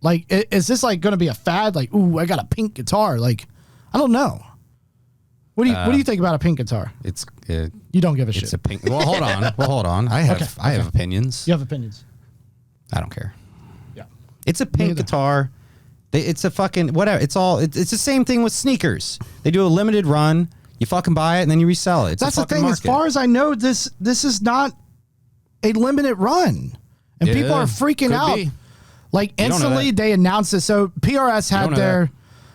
Speaker 2: Like, is this like going to be a fad? Like, ooh, I got a pink guitar. Like, I don't know. What do you think about a pink guitar?
Speaker 1: It's
Speaker 2: You don't give a shit.
Speaker 1: It's a pink. Well, hold on. I have opinions.
Speaker 2: You have opinions.
Speaker 1: I don't care.
Speaker 2: Yeah.
Speaker 1: It's a pink guitar. It's a fucking whatever. It's the same thing with sneakers. They do a limited run. You fucking buy it and then you resell it.
Speaker 2: That's the thing. Market. As far as I know, this is not a limited run, and people are freaking out.
Speaker 1: Be.
Speaker 2: Like instantly, they announced it. So PRS had their.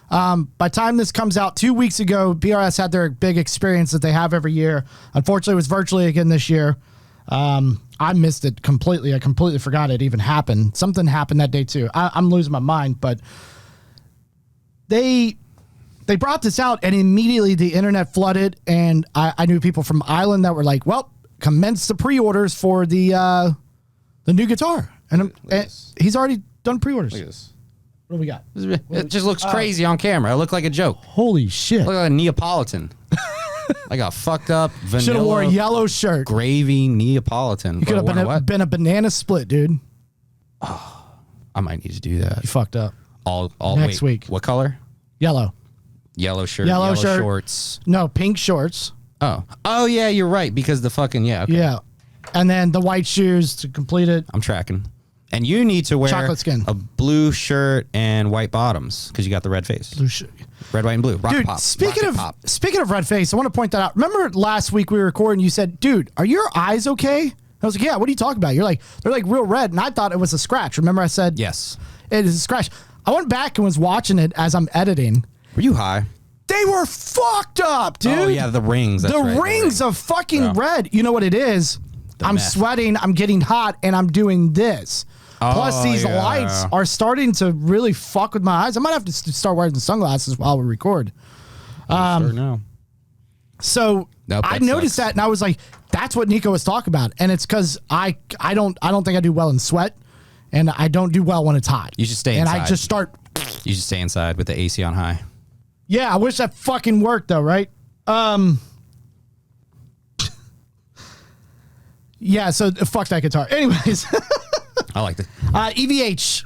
Speaker 2: By the time this comes out 2 weeks ago, PRS had their big experience that they have every year. Unfortunately, it was virtually again this year. I missed it completely. I completely forgot it even happened. Something happened that day too. I'm losing my mind, but they brought this out and immediately the internet flooded, and I knew people from Ireland that were like, well, commence the pre-orders for the new guitar. And he's already done pre-orders.
Speaker 1: Look at this.
Speaker 2: What do we got?
Speaker 1: It just looks crazy on camera. It looked like a joke.
Speaker 2: Holy shit.
Speaker 1: Look like a Neapolitan. Like a fucked up vanilla.
Speaker 2: Should have wore a yellow shirt.
Speaker 1: Gravy Neapolitan.
Speaker 2: You could have been a banana split, dude.
Speaker 1: Oh, I might need to do that.
Speaker 2: You fucked up.
Speaker 1: All
Speaker 2: Next week.
Speaker 1: What color?
Speaker 2: Yellow.
Speaker 1: Yellow shirt.
Speaker 2: Yellow shirt.
Speaker 1: Shorts.
Speaker 2: No, pink shorts.
Speaker 1: Oh yeah, you're right, because the fucking okay.
Speaker 2: Yeah. And then the white shoes to complete it.
Speaker 1: I'm tracking. And you need to wear
Speaker 2: chocolate skin,
Speaker 1: a blue shirt and white bottoms because you got the red face.
Speaker 2: Blue shirt.
Speaker 1: Red, white, and blue.
Speaker 2: Dude, speaking of red face, I want to point that out. Remember last week we were recording, you said, dude, are your eyes okay? I was like, yeah, what are you talking about? You're like, they're like real red. And I thought it was a scratch. Remember I said,
Speaker 1: yes,
Speaker 2: it is a scratch. I went back and was watching it as I'm editing.
Speaker 1: Were you high?
Speaker 2: They were fucked up, dude.
Speaker 1: Oh, yeah, the rings.
Speaker 2: The rings of fucking red. You know what it is? I'm sweating, I'm getting hot, and I'm doing this. Plus, these lights are starting to really fuck with my eyes. I might have to start wearing the sunglasses while we record.
Speaker 1: No.
Speaker 2: So I noticed that, and I was like, "That's what Niko was talking about." And it's because I don't think I do well in sweat, and I don't do well when it's hot.
Speaker 1: You should stay inside.
Speaker 2: And I just start.
Speaker 1: You should stay inside with the AC on high.
Speaker 2: Yeah, I wish that fucking worked though, right? Yeah, so fuck that guitar. Anyways.
Speaker 1: I like it.
Speaker 2: EVH.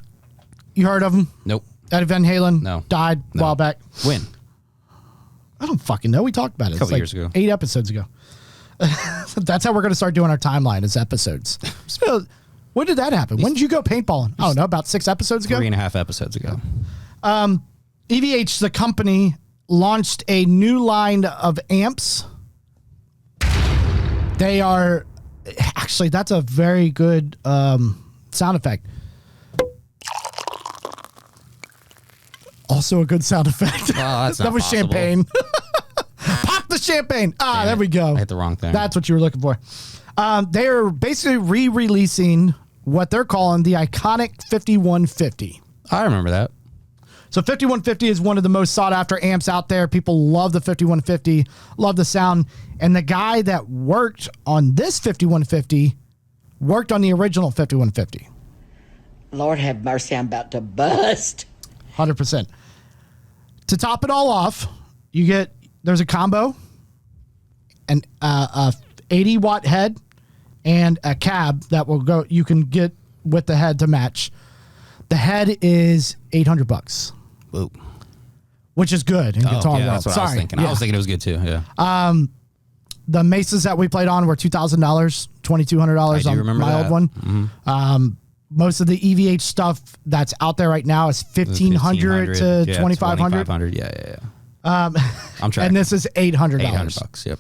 Speaker 2: You heard of him?
Speaker 1: Nope.
Speaker 2: Eddie Van Halen?
Speaker 1: No.
Speaker 2: Died a while back.
Speaker 1: When?
Speaker 2: I don't fucking know. We talked about it.
Speaker 1: A couple years ago.
Speaker 2: 8 episodes ago. That's how we're going to start doing our timeline is episodes. So, when did that happen? When did you go paintballing? I don't know, about 6 episodes ago?
Speaker 1: 3.5 episodes ago.
Speaker 2: EVH, the company, launched a new line of amps. They are... Actually, that's a very good sound effect. Also a good sound effect.
Speaker 1: Well, that's
Speaker 2: that was
Speaker 1: possible.
Speaker 2: champagne. Pop the champagne. Ah, there we go.
Speaker 1: I hit the wrong thing.
Speaker 2: That's what you were looking for. They are basically re-releasing what they're calling the iconic 5150.
Speaker 1: I remember that.
Speaker 2: So 5150 is one of the most sought after amps out there. People love the 5150, love the sound. And the guy that worked on this 5150 worked on the original 5150.
Speaker 3: Lord have mercy, I'm about to bust.
Speaker 2: 100%. To top it all off, there's a combo, an 80-watt head, and a cab that will go. You can get with the head to match. The head is $800,
Speaker 1: Whoa.
Speaker 2: which is good in guitar world.
Speaker 1: That's what I was thinking.
Speaker 2: Yeah.
Speaker 1: I was thinking it was good too. Yeah.
Speaker 2: The Mesas that we played on were $2,000, $2,200 on
Speaker 1: remember
Speaker 2: my
Speaker 1: that.
Speaker 2: old one.
Speaker 1: Mm-hmm.
Speaker 2: Most of the EVH stuff that's out there right now is $1,500 to $2,500.
Speaker 1: $2,500. Yeah. I'm trying.
Speaker 2: And this is $800.
Speaker 1: $800. Yep.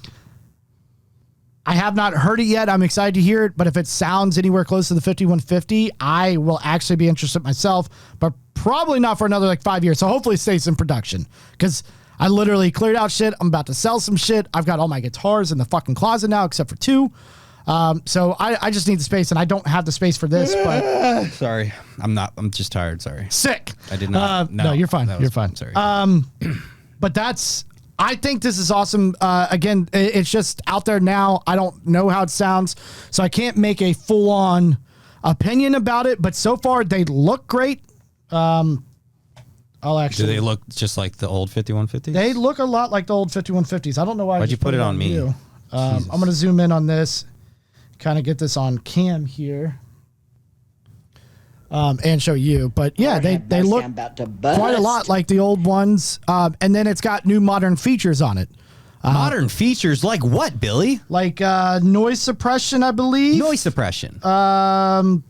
Speaker 2: I have not heard it yet. I'm excited to hear it, but if it sounds anywhere close to the 5150, I will actually be interested myself, but probably not for another like 5 years. So hopefully it stays in production because I literally cleared out shit. I'm about to sell some shit. I've got all my guitars in the fucking closet now, except for 2. So I just need the space, and I don't have the space for this, but
Speaker 1: Sorry. I'm just tired. Sorry.
Speaker 2: sick.
Speaker 1: I did not.
Speaker 2: No, you're fine. You're fine.
Speaker 1: Sorry.
Speaker 2: But I think this is awesome. Again, it's just out there now. I don't know how it sounds, so I can't make a full-on opinion about it. But so far, they look great. I'll actually.
Speaker 1: Do they look just like the old 5150s?
Speaker 2: They look a lot like the old 5150s. I don't know why.
Speaker 1: Why'd you put it on me?
Speaker 2: You. I'm going to zoom in on this, kind of get this on cam here, and show you. But yeah,
Speaker 3: Lord
Speaker 2: they
Speaker 3: have mercy,
Speaker 2: look
Speaker 3: I'm about to bust.
Speaker 2: quite a lot like the old ones. And then it's got new modern features on it.
Speaker 1: Modern features like what, Billy?
Speaker 2: Like noise suppression, I believe.
Speaker 1: Noise suppression.
Speaker 2: I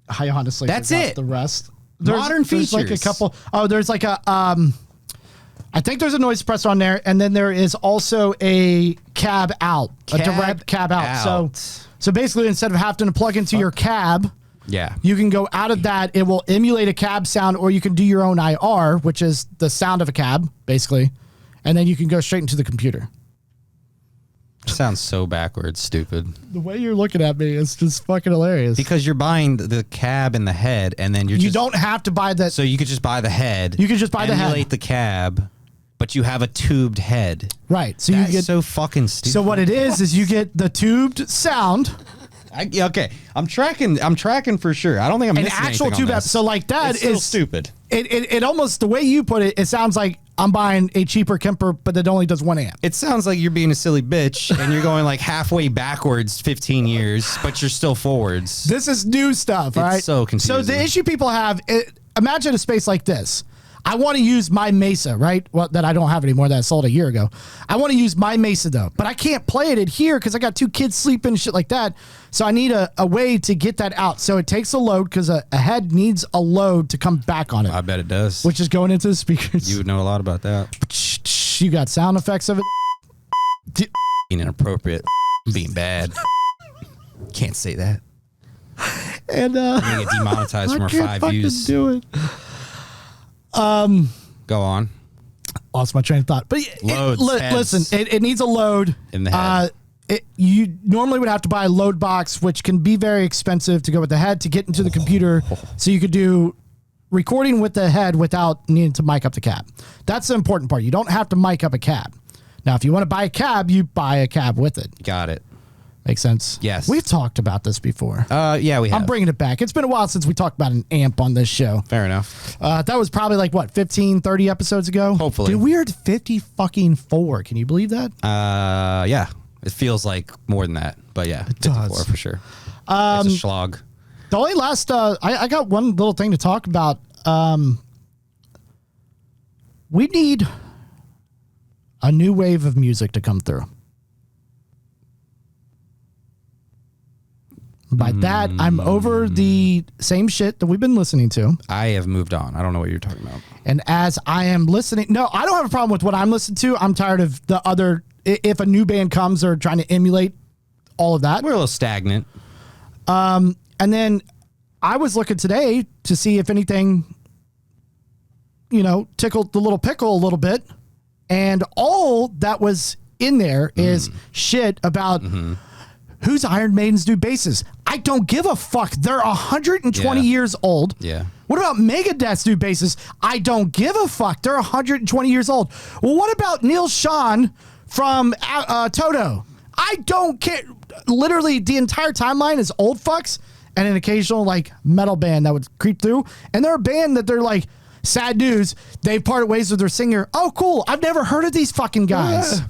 Speaker 2: honestly
Speaker 1: That's
Speaker 2: forgot
Speaker 1: it.
Speaker 2: the rest.
Speaker 1: Modern
Speaker 2: There's like a
Speaker 1: features.
Speaker 2: couple. Oh, there's like a I think there's a noise suppressor on there, and then there is also a cab out, a direct cab out. So basically, instead of having to plug into your cab,
Speaker 1: Yeah.
Speaker 2: you can go out of that. It will emulate a cab sound, or you can do your own IR, which is the sound of a cab, basically, and then you can go straight into the computer.
Speaker 1: Sounds so backwards, stupid.
Speaker 2: The way you're looking at me is just fucking hilarious.
Speaker 1: Because you're buying the cab and the head, and then
Speaker 2: You don't have to buy that.
Speaker 1: So you could just buy the head.
Speaker 2: You could just buy the head.
Speaker 1: Emulate the cab, but you have a tubed head.
Speaker 2: Right. So
Speaker 1: That's
Speaker 2: you get
Speaker 1: so fucking stupid.
Speaker 2: So what it is you get the tubed sound,
Speaker 1: Okay, I'm tracking for sure. I don't think I'm
Speaker 2: an
Speaker 1: missing
Speaker 2: actual
Speaker 1: anything on
Speaker 2: tube.
Speaker 1: this.
Speaker 2: So like that
Speaker 1: It's still
Speaker 2: is
Speaker 1: stupid.
Speaker 2: It almost, the way you put it, it sounds like I'm buying a cheaper Kemper, but it only does 1 amp.
Speaker 1: It sounds like you're being a silly bitch and you're going like halfway backwards 15 years, but you're still forwards.
Speaker 2: This is new stuff, all right?
Speaker 1: so confusing.
Speaker 2: So the issue people have, imagine a space like this. I want to use my Mesa, right? Well, that I don't have anymore, that I sold a year ago. I want to use my Mesa, though, but I can't play it in here because I got 2 kids sleeping and shit like that. So I need a way to get that out. So it takes a load because a head needs a load to come back on it.
Speaker 1: I bet it does.
Speaker 2: Which is going into the speakers.
Speaker 1: You would know a lot about that.
Speaker 2: You got sound effects of it.
Speaker 1: Being inappropriate, being bad. Can't say that.
Speaker 2: And
Speaker 1: I'm gonna get demonetized from our 5 views.
Speaker 2: Do it.
Speaker 1: Go on.
Speaker 2: Lost my train of thought. But
Speaker 1: Loads, heads.
Speaker 2: listen, it needs a load
Speaker 1: In the head.
Speaker 2: You normally would have to buy a load box, which can be very expensive to go with the head to get into the computer, so you could do recording with the head without needing to mic up the cab. That's the important part. You don't have to mic up a cab. Now, if you want to buy a cab, you buy a cab with it.
Speaker 1: Got it.
Speaker 2: Makes sense?
Speaker 1: Yes.
Speaker 2: We've talked about this before.
Speaker 1: Yeah, we have.
Speaker 2: I'm bringing it back. It's been a while since we talked about an amp on this show.
Speaker 1: Fair enough.
Speaker 2: That was probably like, what, 15, 30 episodes ago?
Speaker 1: Hopefully.
Speaker 2: Dude, we are at 50-4. Can you believe that?
Speaker 1: Yeah. It feels like more than that, but yeah, 54
Speaker 2: does.
Speaker 1: for sure. It's a schlog.
Speaker 2: The only last, I got one little thing to talk about. We need a new wave of music to come through. By that, I'm over the same shit that we've been listening to.
Speaker 1: I have moved on. I don't know what you're talking about.
Speaker 2: And as I am listening, no, I don't have a problem with what I'm listening to. I'm tired of the other, if a new band comes, they're trying to emulate all of that.
Speaker 1: We're a little stagnant.
Speaker 2: And then I was looking today to see if anything, tickled the little pickle a little bit. And all that was in there is shit about who's Iron Maiden's new bassist. I don't give a fuck. They're 120 years old.
Speaker 1: Yeah.
Speaker 2: What about Megadeth's new bassist? I don't give a fuck. They're 120 years old. Well, what about Neil Schon from Toto? I don't care. Literally, the entire timeline is old fucks and an occasional like metal band that would creep through. And they're a band that they're like, sad news, they've parted ways with their singer. Oh, cool. I've never heard of these fucking guys.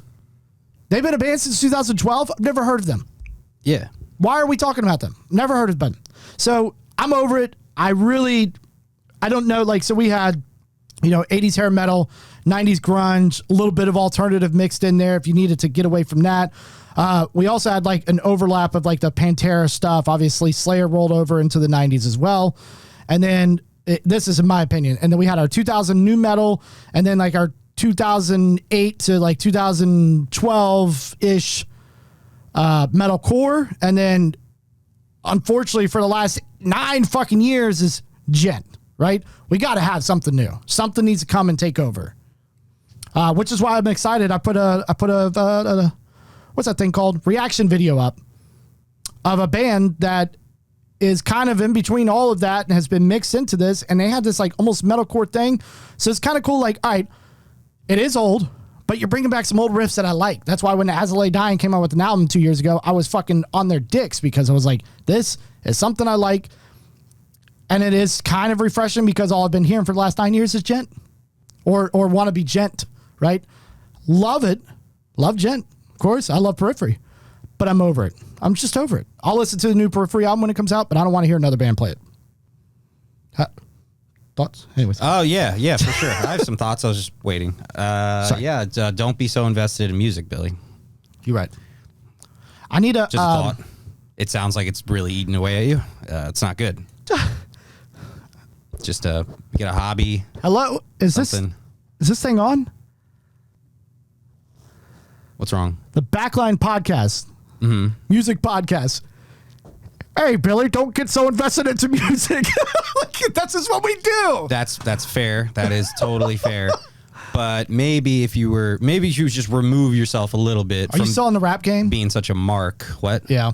Speaker 2: They've been a band since 2012. I've never heard of them.
Speaker 1: Yeah.
Speaker 2: Why are we talking about them? Never heard of them. So I'm over it. I don't know. Like, so we had, 80s hair metal, 90s grunge, a little bit of alternative mixed in there if you needed to get away from that. We also had like an overlap of like the Pantera stuff. Obviously, Slayer rolled over into the 90s as well. And then this is in my opinion. And then we had our 2000 new metal and then like our 2008 to like 2012-ish metalcore, and then unfortunately for the last 9 fucking years is gent, right? We got to have something new. Something needs to come and take over. Which is why I'm excited. I put a what's that thing called? Reaction video up of a band that is kind of in between all of that and has been mixed into this, and they had this like almost metalcore thing. So it's kind of cool. Like, all right, it is old, but you're bringing back some old riffs that I like. That's why when As I Lay Dying came out with an album 2 years ago, I was fucking on their dicks because I was like, this is something I like. And it is kind of refreshing because all I've been hearing for the last 9 years is gent or want to be gent, right? Love it. Love gent. Of course, I love Periphery, but I'm over it. I'm just over it. I'll listen to the new Periphery album when it comes out, but I don't want to hear another band play it. Thoughts? Anyways.
Speaker 1: Oh, yeah, for sure. I have some thoughts. I was just waiting. Don't be so invested in music, Billy.
Speaker 2: You're right. I need a...
Speaker 1: Just a thought. It sounds like it's really eating away at you. It's not good. Just get a hobby.
Speaker 2: Hello? Is this thing on?
Speaker 1: What's wrong?
Speaker 2: The Backline Podcast. Music podcast. Hey, Billy, don't get so invested into music. That's just what we do.
Speaker 1: That's fair. That is totally fair. But maybe you should just remove yourself a little bit.
Speaker 2: Are you still in the rap game?
Speaker 1: Being such a mark. What?
Speaker 2: Yeah.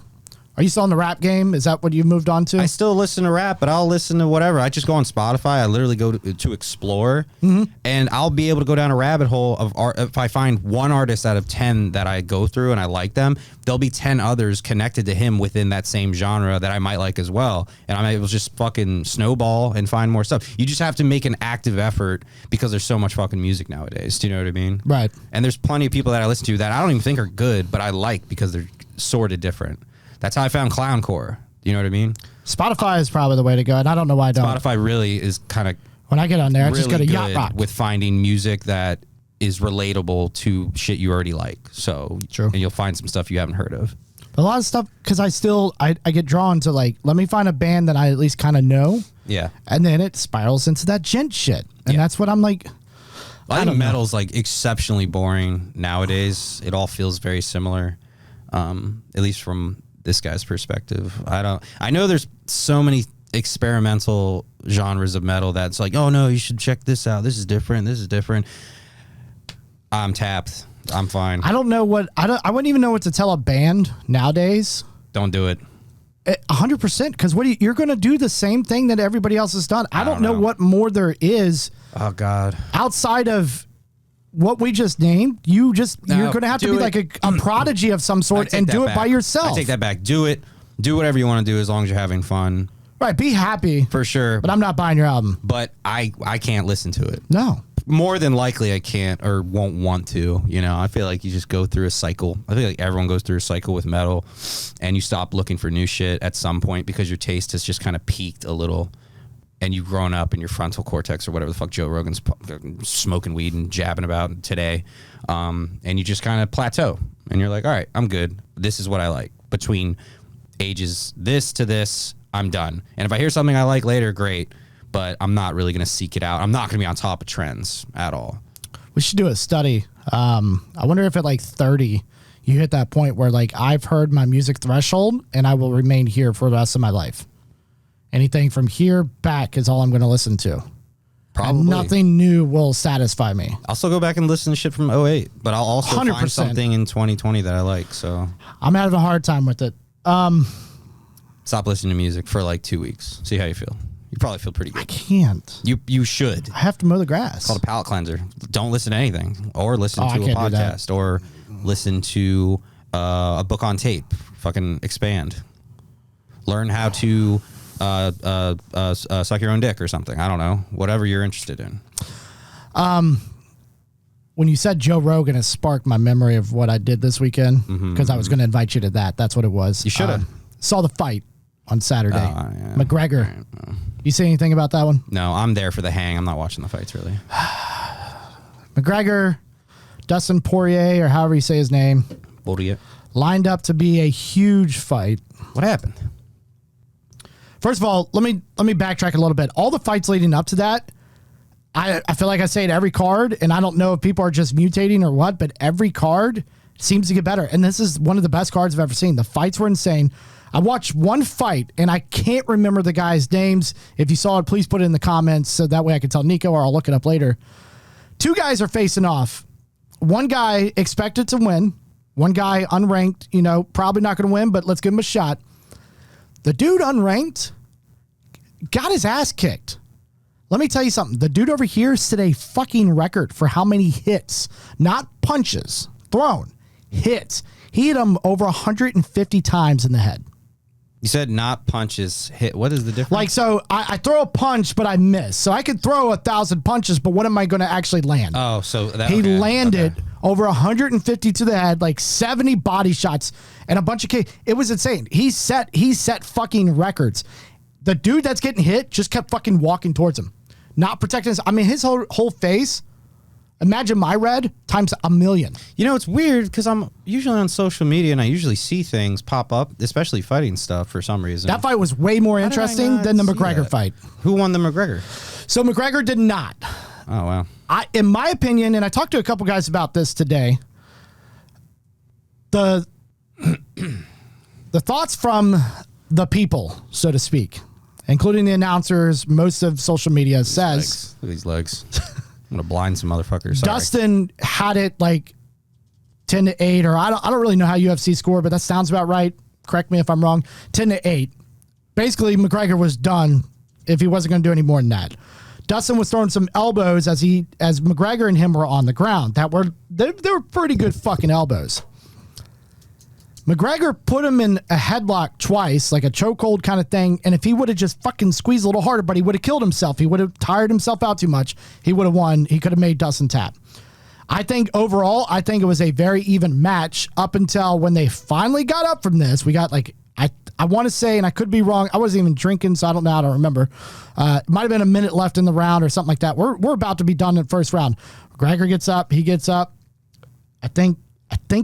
Speaker 2: Are you still in the rap game? Is that what you moved on to?
Speaker 1: I still listen to rap, but I'll listen to whatever. I just go on Spotify. I literally go to explore, and I'll be able to go down a rabbit hole of art. If I find one artist out of 10 that I go through and I like them, there'll be 10 others connected to him within that same genre that I might like as well. And I'm able to just fucking snowball and find more stuff. You just have to make an active effort because there's so much fucking music nowadays. Do you know what I mean?
Speaker 2: Right.
Speaker 1: And there's plenty of people that I listen to that I don't even think are good, but I like because they're sort of different. That's how I found clowncore. You know what I mean?
Speaker 2: Spotify is probably the way to go, and I don't know why I don't.
Speaker 1: Spotify really is kind of
Speaker 2: when I get on there, I just go to Yacht
Speaker 1: good
Speaker 2: Rock
Speaker 1: with finding music that is relatable to shit you already like. So
Speaker 2: True.
Speaker 1: And you'll find some stuff you haven't heard of.
Speaker 2: A lot of stuff because I get drawn to like, let me find a band that I at least kind of know.
Speaker 1: Yeah.
Speaker 2: And then it spirals into that gent shit, and that's what I'm like.
Speaker 1: I think metal's like exceptionally boring nowadays. It all feels very similar, at least from this guy's perspective. I know there's so many experimental genres of metal that's like, oh no, you should check this out. This is different. I'm tapped. I'm fine.
Speaker 2: I don't know what I wouldn't even know what to tell a band nowadays.
Speaker 1: Don't do it.
Speaker 2: 100%, because you're going to do the same thing that everybody else has done. I don't know what more there is.
Speaker 1: Oh God.
Speaker 2: Outside of what we just named, you're going to have to be like a prodigy of some sort and do it by yourself.
Speaker 1: I take that back. Do it. Do whatever you want to do as long as you're having fun.
Speaker 2: Right. Be happy.
Speaker 1: For sure.
Speaker 2: But I'm not buying your album.
Speaker 1: But I can't listen to it.
Speaker 2: No.
Speaker 1: more than likely I can't or won't want to. You know, I feel like you just go through a cycle. I feel like everyone goes through a cycle with metal, and you stop looking for new shit at some point because your taste has just kind of peaked a little, and you've grown up in your frontal cortex or whatever the fuck Joe Rogan's smoking weed and jabbing about today, and you just kind of plateau, and you're like, all right, I'm good. This is what I like. Between ages this to this, I'm done. And if I hear something I like later, great. But I'm not really going to seek it out. I'm not going to be on top of trends at all.
Speaker 2: We should do a study. I wonder if at like 30, you hit that point where like I've heard my music threshold and I will remain here for the rest of my life. Anything from here back is all I'm going to listen to.
Speaker 1: Probably.
Speaker 2: And nothing new will satisfy me.
Speaker 1: I'll still go back and listen to shit from 08, but I'll also
Speaker 2: 100%.
Speaker 1: find something in 2020 that I like. So
Speaker 2: I'm having a hard time with it.
Speaker 1: stop listening to music for like 2 weeks. See how you feel. You probably feel pretty
Speaker 2: I
Speaker 1: good.
Speaker 2: can't.
Speaker 1: You should.
Speaker 2: I have to mow the grass.
Speaker 1: It's called a palate cleanser. Don't listen to anything, or listen
Speaker 2: I
Speaker 1: to a
Speaker 2: can't do that.
Speaker 1: podcast, or listen to a book on tape. Fucking expand. Learn how to suck your own dick or something. I don't know. Whatever you're interested in.
Speaker 2: When you said Joe Rogan, it sparked my memory of what I did this weekend because I was going to invite you to that. That's what it was.
Speaker 1: You should have.
Speaker 2: Saw the fight on Saturday.
Speaker 1: Yeah.
Speaker 2: McGregor. You see anything about that one?
Speaker 1: No, I'm there for the hang. I'm not watching the fights really.
Speaker 2: McGregor, Dustin Poirier, or however you say his name, lined up to be a huge fight.
Speaker 1: What happened?
Speaker 2: First of all, let me backtrack a little bit. All the fights leading up to that, I feel like I say it every card, and I don't know if people are just mutating or what, but every card seems to get better. And this is one of the best cards I've ever seen. The fights were insane. I watched one fight, and I can't remember the guys' names. If you saw it, please put it in the comments so that way I can tell Niko, or I'll look it up later. Two guys are facing off. One guy expected to win. One guy unranked, probably not going to win, but let's give him a shot. The dude unranked got his ass kicked. Let me tell you something. The dude over here set a fucking record for how many hits, not punches, thrown, hits. He hit him over 150 times in the head.
Speaker 1: You said not punches, hit. What is the difference?
Speaker 2: Like, so I throw a punch, but I miss. So I could throw 1,000 punches, but what am I going to actually land?
Speaker 1: Oh, so that
Speaker 2: he landed over 150 to the head, like 70 body shots and a bunch of It was insane. He set fucking records. The dude that's getting hit just kept fucking walking towards him, not protecting his. I mean, his whole face. Imagine my red times 1,000,000.
Speaker 1: It's weird because I'm usually on social media and I usually see things pop up, especially fighting stuff for some reason.
Speaker 2: That fight was way more interesting than the McGregor fight.
Speaker 1: Who won the McGregor?
Speaker 2: So McGregor did not.
Speaker 1: Oh, wow.
Speaker 2: In my opinion, and I talked to a couple guys about this today, the thoughts from the people, so to speak, including the announcers, most of social media says...
Speaker 1: Look at these legs. I'm going to blind some motherfuckers. Sorry.
Speaker 2: Dustin had it like 10-8, or I don't really know how UFC scored, but that sounds about right. Correct me if I'm wrong. 10-8. Basically, McGregor was done if he wasn't going to do any more than that. Dustin was throwing some elbows as McGregor and him were on the ground. They were pretty good fucking elbows. McGregor put him in a headlock twice, like a chokehold kind of thing, and if he would have just fucking squeezed a little harder, but he would have killed himself. He would have tired himself out too much. He would have won. He could have made Dustin tap. I think overall, it was a very even match up until when they finally got up from this. We got like, I want to say, and I could be wrong, I wasn't even drinking, so I don't know. I don't remember. It might have been a minute left in the round or something like that. We're about to be done in the first round. McGregor gets up. He gets up. I think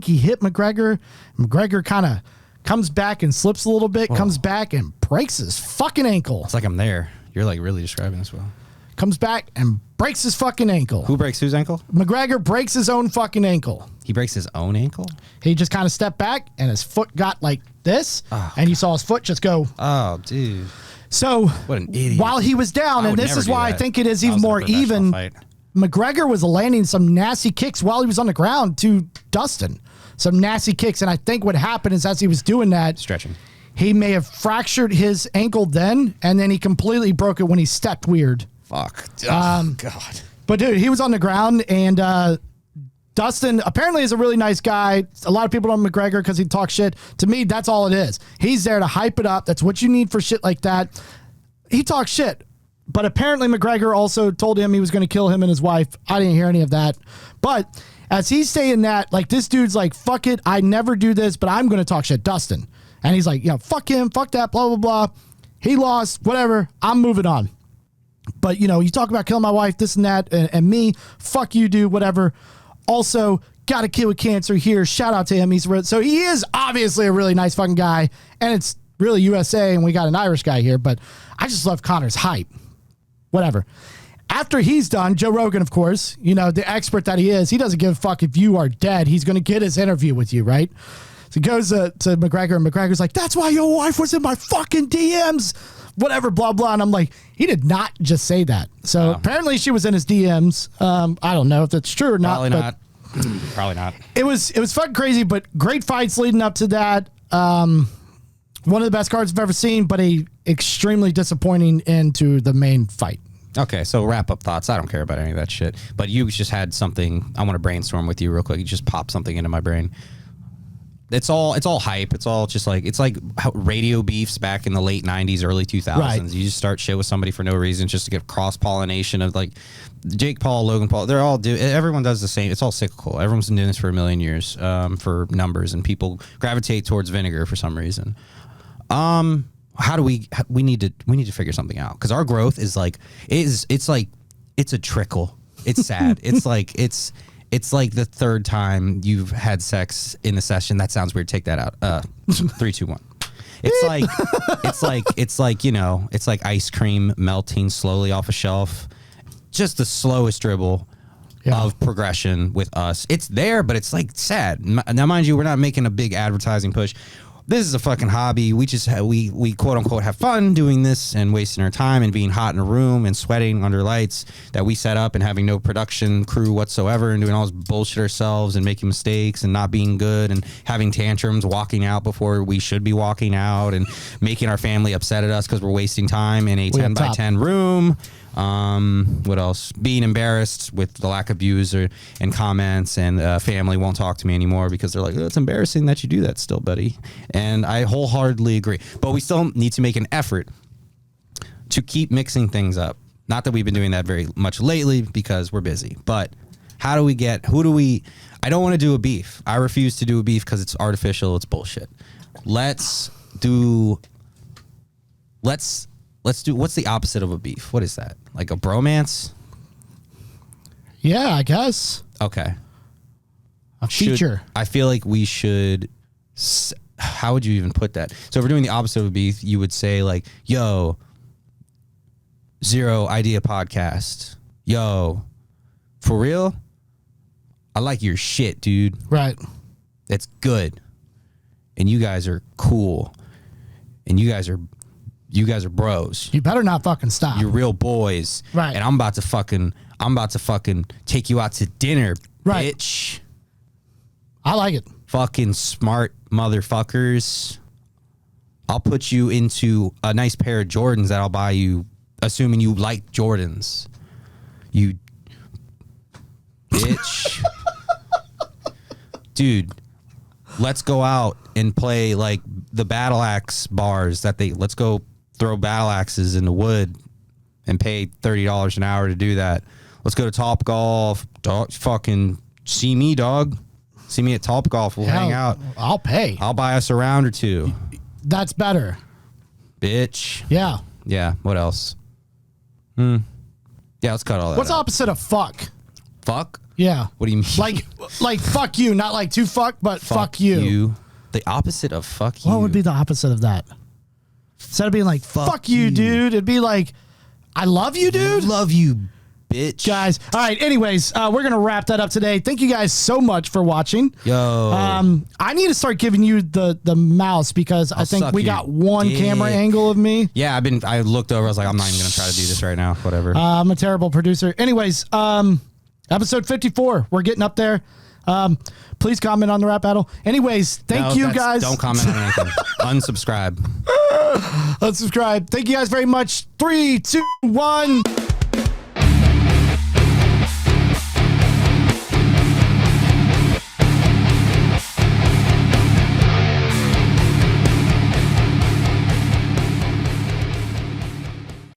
Speaker 2: he hit McGregor. McGregor kind of comes back and slips a little bit, comes back and breaks his fucking ankle.
Speaker 1: It's like I'm there. You're like really describing this well.
Speaker 2: Comes back and breaks his fucking ankle.
Speaker 1: Who breaks whose ankle?
Speaker 2: McGregor breaks his own fucking ankle.
Speaker 1: He breaks his own ankle?
Speaker 2: He just kind of stepped back and his foot got like this, and you saw his foot just go.
Speaker 1: Oh, dude.
Speaker 2: So
Speaker 1: what an idiot.
Speaker 2: While he was down, and this is why I think it is even more even,
Speaker 1: fight.
Speaker 2: McGregor was landing some nasty kicks while he was on the ground to Dustin. Some nasty kicks. And I think what happened is as he was doing that,
Speaker 1: stretching,
Speaker 2: he may have fractured his ankle then, and then he completely broke it when he stepped weird.
Speaker 1: Fuck. Oh, God.
Speaker 2: But dude, he was on the ground, and Dustin apparently is a really nice guy. A lot of people don't McGregor because he talks shit. To me, that's all it is. He's there to hype it up. That's what you need for shit like that. He talks shit. But apparently McGregor also told him he was going to kill him and his wife. I didn't hear any of that. But as he's saying that, like, this dude's like, fuck it, I never do this, but I'm going to talk shit. Dustin. And he's like, fuck him, fuck that, blah, blah, blah. He lost, whatever, I'm moving on. But, you talk about killing my wife, this and that, and me, fuck you, dude, whatever. Also, got a kid with cancer here. Shout out to him. So he is obviously a really nice fucking guy, and it's really USA, and we got an Irish guy here, but I just love Connor's hype. Whatever. After he's done, Joe Rogan, of course, the expert that he is, he doesn't give a fuck if you are dead. He's going to get his interview with you, right? So he goes to McGregor, and McGregor's like, that's why your wife was in my fucking DMs, whatever, blah, blah. And I'm like, he did not just say that. So apparently she was in his DMs. I don't know if that's true or not.
Speaker 1: Probably not. Probably not.
Speaker 2: It was fucking crazy, but great fights leading up to that. One of the best cards I've ever seen, but a extremely disappointing end to the main fight.
Speaker 1: Okay, so wrap up thoughts. I don't care about any of that shit. But you just had something. I want to brainstorm with you real quick. You just popped something into my brain. It's all hype. It's all just like, it's like how radio beefs back in the late 90s, early 2000s. Right. You just start shit with somebody for no reason just to get cross-pollination of like Jake Paul, Logan Paul. Everyone does the same. It's all cyclical. Everyone's been doing this for a million years for numbers, and people gravitate towards vinegar for some reason. How do we need to figure something out, because our growth is like it's a trickle. It's sad. it's like the third time you've had sex in a session. That sounds weird. Take that out. 3, 2, 1. It's like ice cream melting slowly off a shelf. Just the slowest dribble of progression with us. It's there, but it's like sad. Now, mind you, we're not making a big advertising push. This is a fucking hobby. We just we quote unquote have fun doing this and wasting our time and being hot in a room and sweating under lights that we set up and having no production crew whatsoever and doing all this bullshit ourselves and making mistakes and not being good and having tantrums, walking out before we should be walking out, and making our family upset at us because we're wasting time in a 10 by 10 room. What else? Being embarrassed with the lack of views and comments, and family won't talk to me anymore because they're like, oh, it's embarrassing that you do that still, buddy. And I wholeheartedly agree. But we still need to make an effort to keep mixing things up. Not that we've been doing that very much lately because we're busy. But I don't want to do a beef. I refuse to do a beef because it's artificial. It's bullshit. Let's do, what's the opposite of a beef? What is that? Like a bromance?
Speaker 2: Yeah, I guess.
Speaker 1: Okay.
Speaker 2: A feature.
Speaker 1: I feel like we should, how would you even put that? So if we're doing the opposite of a beef, you would say like, yo, Zero Idea Podcast. Yo, for real? I like your shit, dude.
Speaker 2: Right.
Speaker 1: It's good. And you guys are cool. And you guys are bros.
Speaker 2: You better not fucking stop.
Speaker 1: You're real boys.
Speaker 2: Right.
Speaker 1: And I'm about to fucking take you out to dinner,
Speaker 2: right,
Speaker 1: bitch.
Speaker 2: I like it.
Speaker 1: Fucking smart motherfuckers. I'll put you into a nice pair of Jordans that I'll buy you, assuming you like Jordans. You bitch. Dude, let's go out and play like the battle axe bars let's go throw battle axes in the wood and pay $30 an hour to do that. Let's go to Top Golf. Fucking see me, dog. See me at Top Golf. We'll hang out.
Speaker 2: I'll pay.
Speaker 1: I'll buy us a round or two.
Speaker 2: That's better.
Speaker 1: Bitch.
Speaker 2: Yeah.
Speaker 1: Yeah. What else? Yeah, let's cut all that
Speaker 2: What's
Speaker 1: out.
Speaker 2: opposite of fuck?
Speaker 1: Fuck?
Speaker 2: Yeah.
Speaker 1: What do you mean?
Speaker 2: Like fuck you, not like to fuck, but fuck you.
Speaker 1: The opposite of fuck you.
Speaker 2: What would be the opposite of that? Instead of being like, fuck you, dude, it'd be like, I love you, dude.
Speaker 1: Love you, bitch.
Speaker 2: Guys. All right. Anyways, we're going to wrap that up today. Thank you guys so much for watching.
Speaker 1: Yo.
Speaker 2: I need to start giving you the mouse because I think we got one camera angle of me.
Speaker 1: Yeah, I looked over. I was like, I'm not even going to try to do this right now. Whatever.
Speaker 2: I'm a terrible producer. Anyways, episode 54. We're getting up there. Please comment on the rap battle. Anyways, thank you guys.
Speaker 1: Don't comment on anything. Unsubscribe.
Speaker 2: Unsubscribe. Thank you guys very much. 3, 2, 1.